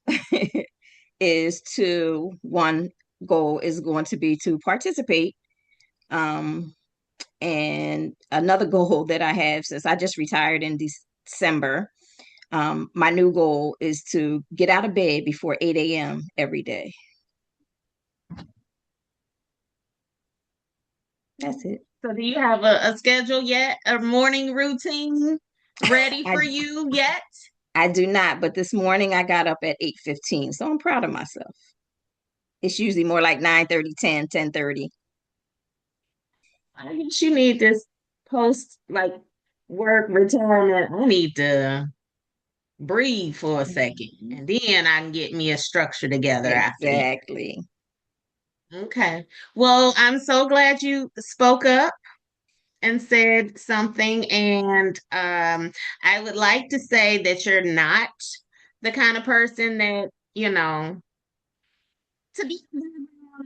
is to one goal is going to be to participate. Um, and another goal that I have, since I just retired in December, my new goal is to get out of bed before 8 a.m. every day. That's it. So do you have a schedule yet? A morning routine ready I for you yet? I do not, but this morning I got up at 8:15, so I'm proud of myself. It's usually more like 9:30, 10:30. I guess you need this post like work retirement. I need to breathe for a second and then I can get me a structure together after that. Exactly. Okay. Well, I'm so glad you spoke up and said something. And I would like to say that you're not the kind of person that, to be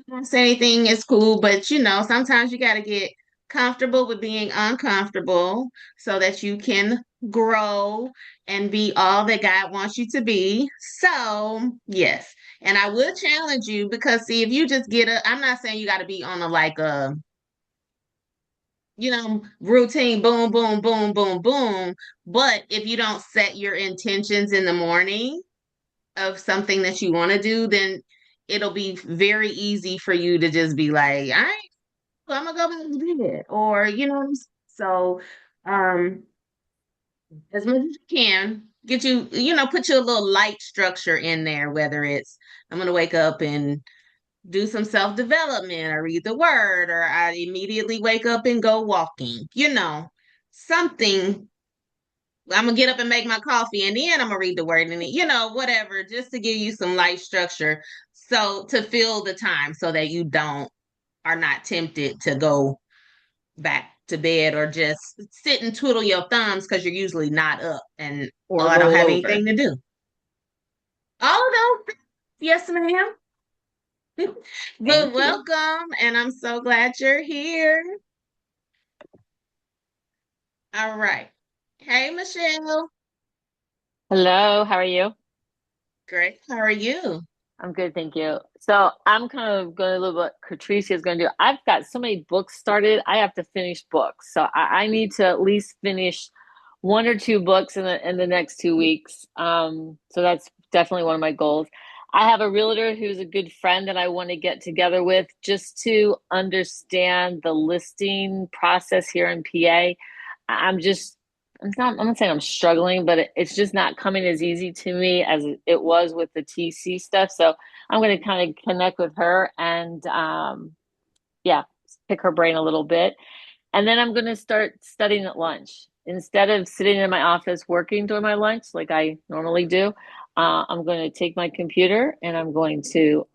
don't say anything is cool, but sometimes you got to get comfortable with being uncomfortable so that you can grow and be all that God wants you to be. So, yes. And I will challenge you because see if you just I'm not saying you got to be on a like a routine, boom, boom, boom, boom, boom. But if you don't set your intentions in the morning, of something that you want to do, then it'll be very easy for you to just be like, I'm gonna go back and do it. Or, so um as much as you can, get you, put you a little light structure in there, whether it's I'm gonna wake up and do some self-development or read the word, or I immediately wake up and go walking, something. I'm gonna get up and make my coffee and then I'm gonna read the word and then, whatever, just to give you some light structure. So to fill the time so that you are not tempted to go back to bed or just sit and twiddle your thumbs because you're usually not up and or I don't roll have over. anything to do. All of those things. Yes, ma'am. But welcome, and I'm so glad you're here. All right. Hey, Michelle. Hello, how are you? Great. How are you? I'm good, thank you. So I'm kind of going to do what Catricia is going to do. I've got so many books started. I have to finish books. So I need to at least finish one or two books in the next 2 weeks. So that's definitely one of my goals. I have a realtor who's a good friend that I want to get together with just to understand the listing process here in PA. I'm just I'm not saying I'm struggling, but it's just not coming as easy to me as it was with the TC stuff. So I'm going to kind of connect with her and, yeah, pick her brain a little bit. And then I'm going to start studying at lunch. Instead of sitting in my office working during my lunch like I normally do, I'm going to take my computer and I'm going to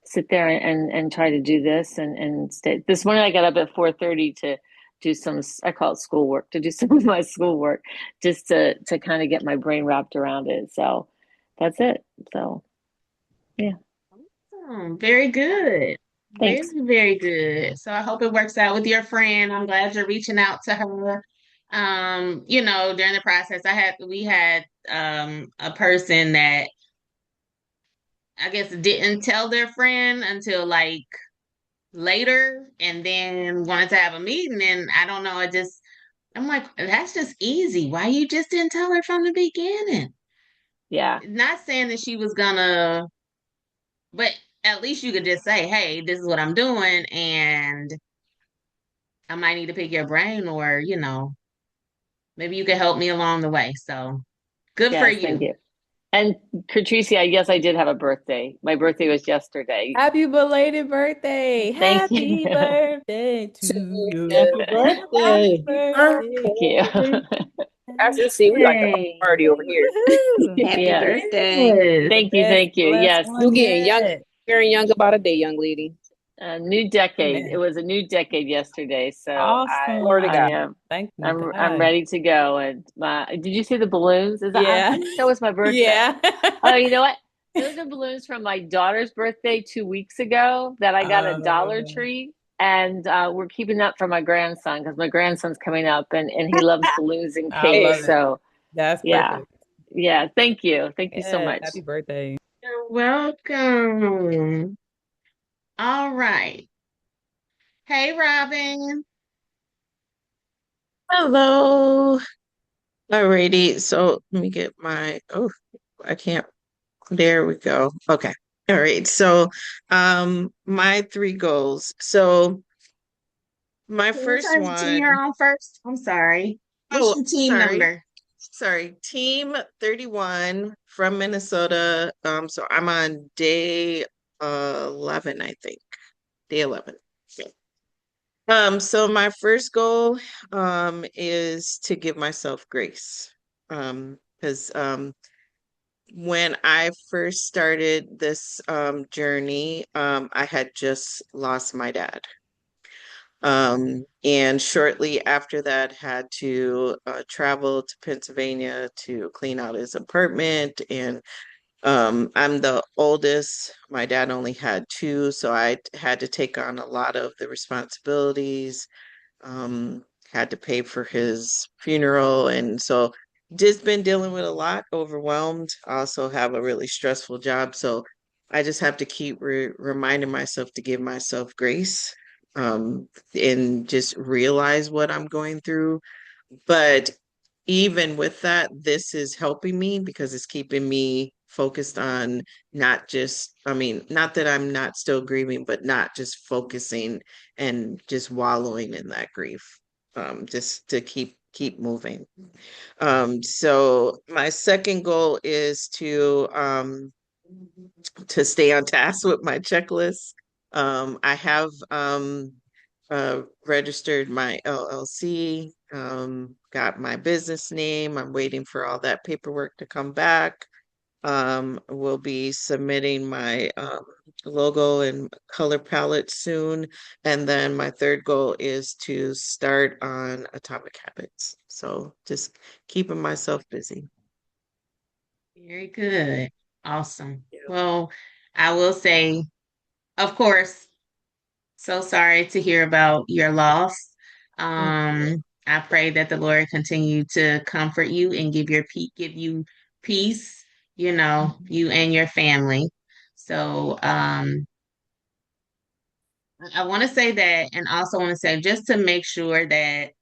sit there and try to do this and stay. This morning I got up at 4:30 to do some, I call it schoolwork, to do some of my schoolwork just to kind of get my brain wrapped around it. So that's it. So yeah. Very good. Thanks. Very, very good. So I hope it works out with your friend. I'm glad you're reaching out to her. During the process, we had a person that I guess didn't tell their friend until like later and then wanted to have a meeting. And I don't know, I'm like, that's just easy. Why you just didn't tell her from the beginning? Yeah. Not saying that she was gonna, but at least you could just say, hey, this is what I'm doing, and I might need to pick your brain, or, maybe you could help me along the way. So good for Yes, thank you. you. And Patricia, I guess I did have a birthday. My birthday was yesterday. Happy belated birthday. Thank Happy you. birthday to you. Happy Happy birthday. birthday. Thank you. As you see, we like a Hey. party over here. Woohoo. Happy Yeah. birthday. Yes. The Thank you. best Thank you. blessed Yes. You one getting young, yet. very young about a day, young lady. A new decade. It Amen. was a new decade yesterday. So Glory to Awesome. I God. am Thank you, I'm God. ready to go. And did you see the balloons? I Yeah. think that was my birthday. Yeah. Oh, you know what? Those are balloons from my daughter's birthday 2 weeks ago that I got at Dollar Oh, Tree. And we're keeping that for my grandson because my grandson's coming up and he loves balloons and I cake. Hey, love it. So That's yeah. perfect. Yeah. Thank you. Thank you so Yes. much. Happy birthday. You're welcome. All right. Hey, Robin. Hello. Alrighty. So let me get I can't. There we go. Okay. All right. So, my three goals. So my Can you first turn the TV one, on first? I'm sorry. What's your team number? sorry, Team 31 from Minnesota. So I'm on day 11, I think. Day 11. Yeah. So my first goal is to give myself grace. Because when I first started this journey, I had just lost my dad. And shortly after that, had to travel to Pennsylvania to clean out his apartment. And I'm the oldest. My dad only had two, so I had to take on a lot of the responsibilities, um, had to pay for his funeral. And so just been dealing with a lot, overwhelmed. I also have a really stressful job. So I just have to keep reminding myself to give myself grace, and just realize what I'm going through. But even with that, this is helping me because it's keeping me focused on not just, I mean, not that I'm not still grieving, but not just focusing and just wallowing in that grief. Just to keep moving. So my second goal is to stay on task with my checklist. I have registered my LLC, got my business name. I'm waiting for all that paperwork to come back. Will be submitting my logo and color palette soon. And then my third goal is to start on Atomic Habits. So just keeping myself busy. Very good. Awesome. Well, I will say, of course, so sorry to hear about your loss. I pray that the Lord continue to comfort you and give you peace, you and your family. So, I want to say that, and also want to say just to make sure that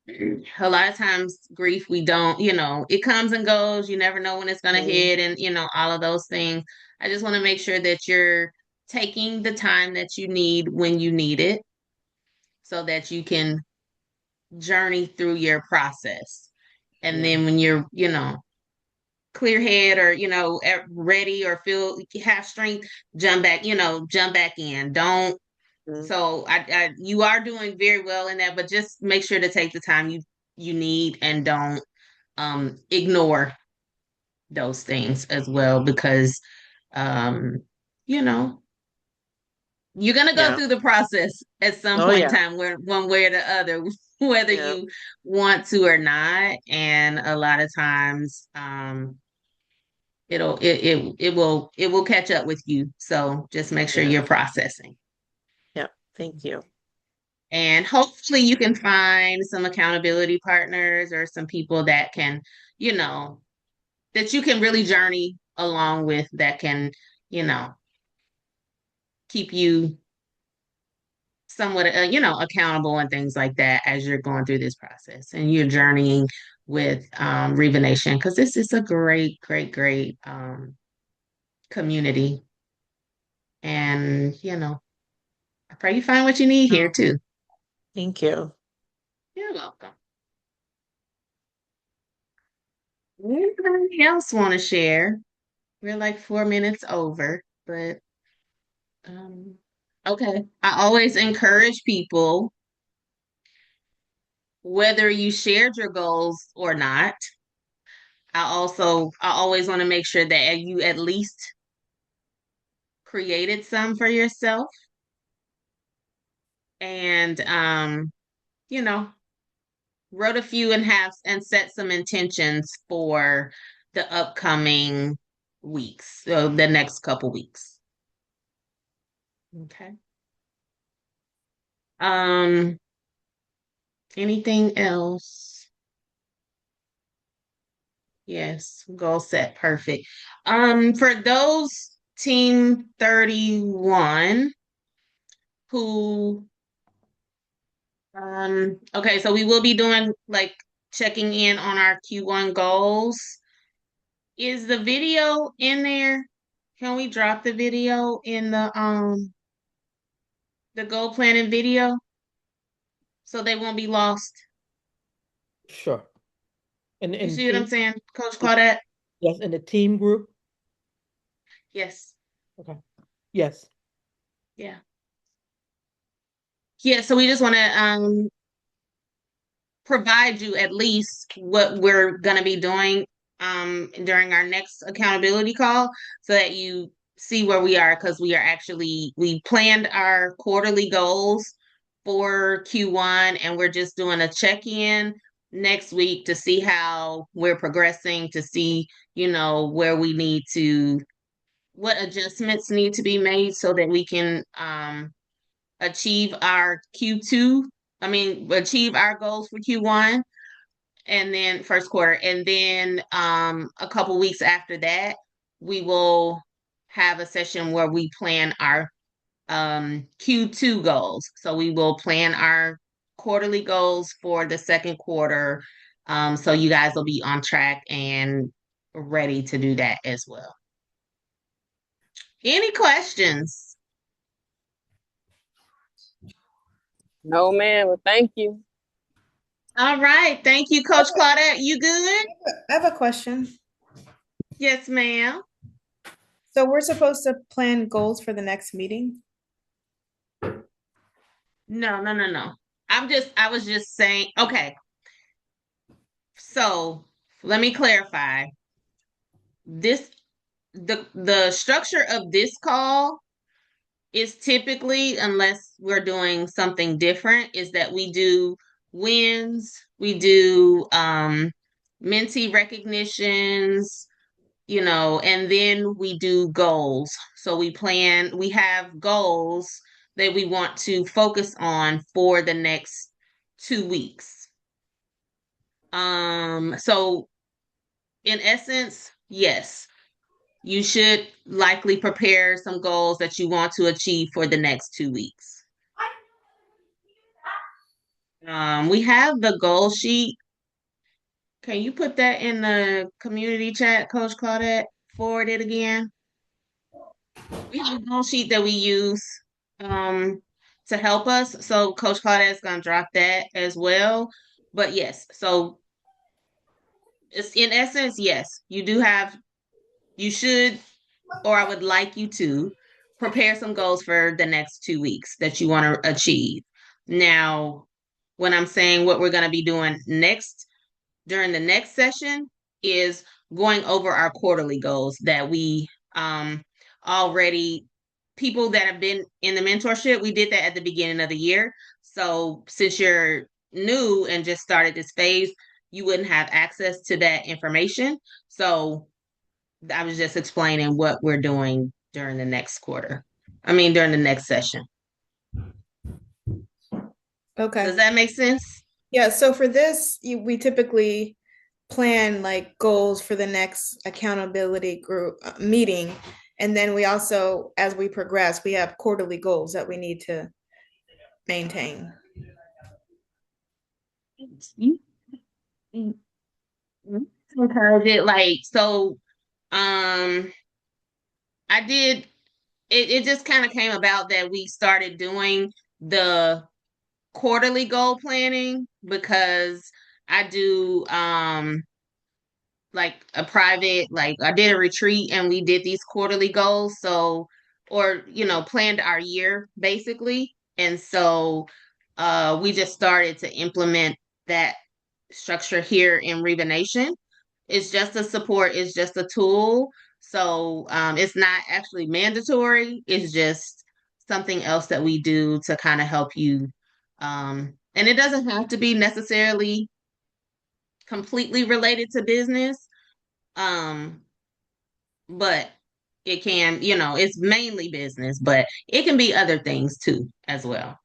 a lot of times grief, we don't, it comes and goes. You never know when it's going to hit, and, all of those things. I just want to make sure that you're taking the time that you need when you need it so that you can journey through your process. And then when you're, clear head or, ready or have strength, jump back in. Don't. So you are doing very well in that, but just make sure to take the time you need and don't ignore those things as well because you know you're gonna go through the process at some point in time, where one way or the other, whether you want to or not. And a lot of times, it will catch up with you. So just make sure you're processing. Yeah, thank you. And hopefully you can find some accountability partners or some people that can, that you can really journey along with, that can, keep you somewhat, accountable and things like that as you're going through this process and you're journeying with REVA Nation, because this is a great, great, great community. And, I pray you find what you need here too. Thank you. You're welcome. Anybody else want to share? We're like 4 minutes over, but okay. I always encourage people, whether you shared your goals or not, I always want to make sure that you at least created some for yourself and wrote a few and set some intentions for the upcoming weeks, so the next couple weeks. Okay. Anything else? Yes, goal set. Perfect. For those team 31 who okay, so we will be doing like checking in on our Q1 goals. Is the video in there? Can we drop the video in the goal planning video so they won't be lost? Sure. You see what I'm saying, Coach Claudette? Yes, in the team group. Yes. Okay. Yes. Yeah. Yeah, so we just want to provide you at least what we're going to be doing during our next accountability call so that you see where we are, because we planned our quarterly goals for Q1 and we're just doing a check-in next week to see how we're progressing, to see, where we need to, what adjustments need to be made so that we can achieve our achieve our goals for Q1 and then first quarter. And then a couple weeks after that, we will have a session where we plan our Q2 goals. So we will plan our quarterly goals for the second quarter. So you guys will be on track and ready to do that as well. Any questions? No, man. Well, thank you. All right. Thank you, Coach Claudette. You good? I have a question. Yes, ma'am. So we're supposed to plan goals for the next meeting? No. I was just saying, okay. So let me clarify. The structure of this call is typically, unless we're doing something different, is that we do wins, we do mentee recognitions, and then we do goals. So we have goals that we want to focus on for the next 2 weeks. So in essence, yes, you should likely prepare some goals that you want to achieve for the next 2 weeks. We have the goal sheet. Can you put that in the community chat, Coach Claudette? Forward it again. We have a goal sheet that we use to help us. So Coach Claudette is going to drop that as well. But yes, so it's in essence, yes, you should, or I would like you to prepare some goals for the next 2 weeks that you want to achieve. Now, when I'm saying what we're going to be doing next during the next session is going over our quarterly goals that we already, people that have been in the mentorship, we did that at the beginning of the year. So since you're new and just started this phase, you wouldn't have access to that information. So I was just explaining what we're doing during the next quarter. During the next session. Okay. Does that make sense? Yeah, so for this, we typically plan like goals for the next accountability group meeting. And then we also, as we progress, we have quarterly goals that we need to maintain. Encourage it, I did it just kind of came about that we started doing the quarterly goal planning because I do like a private, like I did a retreat and we did these quarterly goals, so or planned our year basically. And so we just started to implement that structure here in REVA Nation. It's just a support, it's just a tool. So it's not actually mandatory. It's just something else that we do to kind of help you. And it doesn't have to be necessarily completely related to business. But it can, it's mainly business, but it can be other things too as well.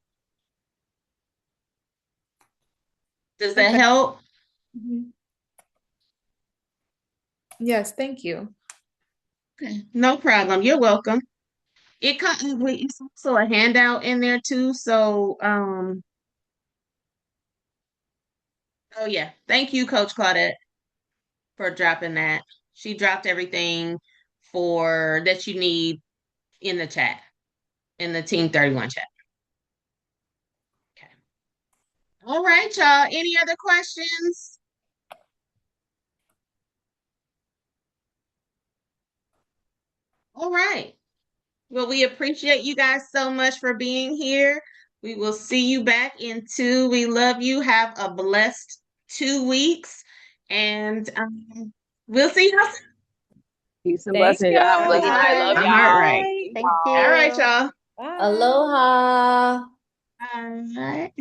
Does that help? Yes, thank you. Okay, no problem. You're welcome. It's also a handout in there too. So, oh yeah, thank you, Coach Claudette, for dropping that. She dropped everything for that you need in the chat, in the Team 31 chat. Okay. All right, y'all. Any other questions? All right. Well, we appreciate you guys so much for being here. We will see you back in 2. We love you. Have a blessed 2 weeks. And we'll see you soon. Peace and Thank blessings. you. Y'all. Good night. Love My y'all. heart right. Thank you. All right, y'all. Bye. Aloha. Bye.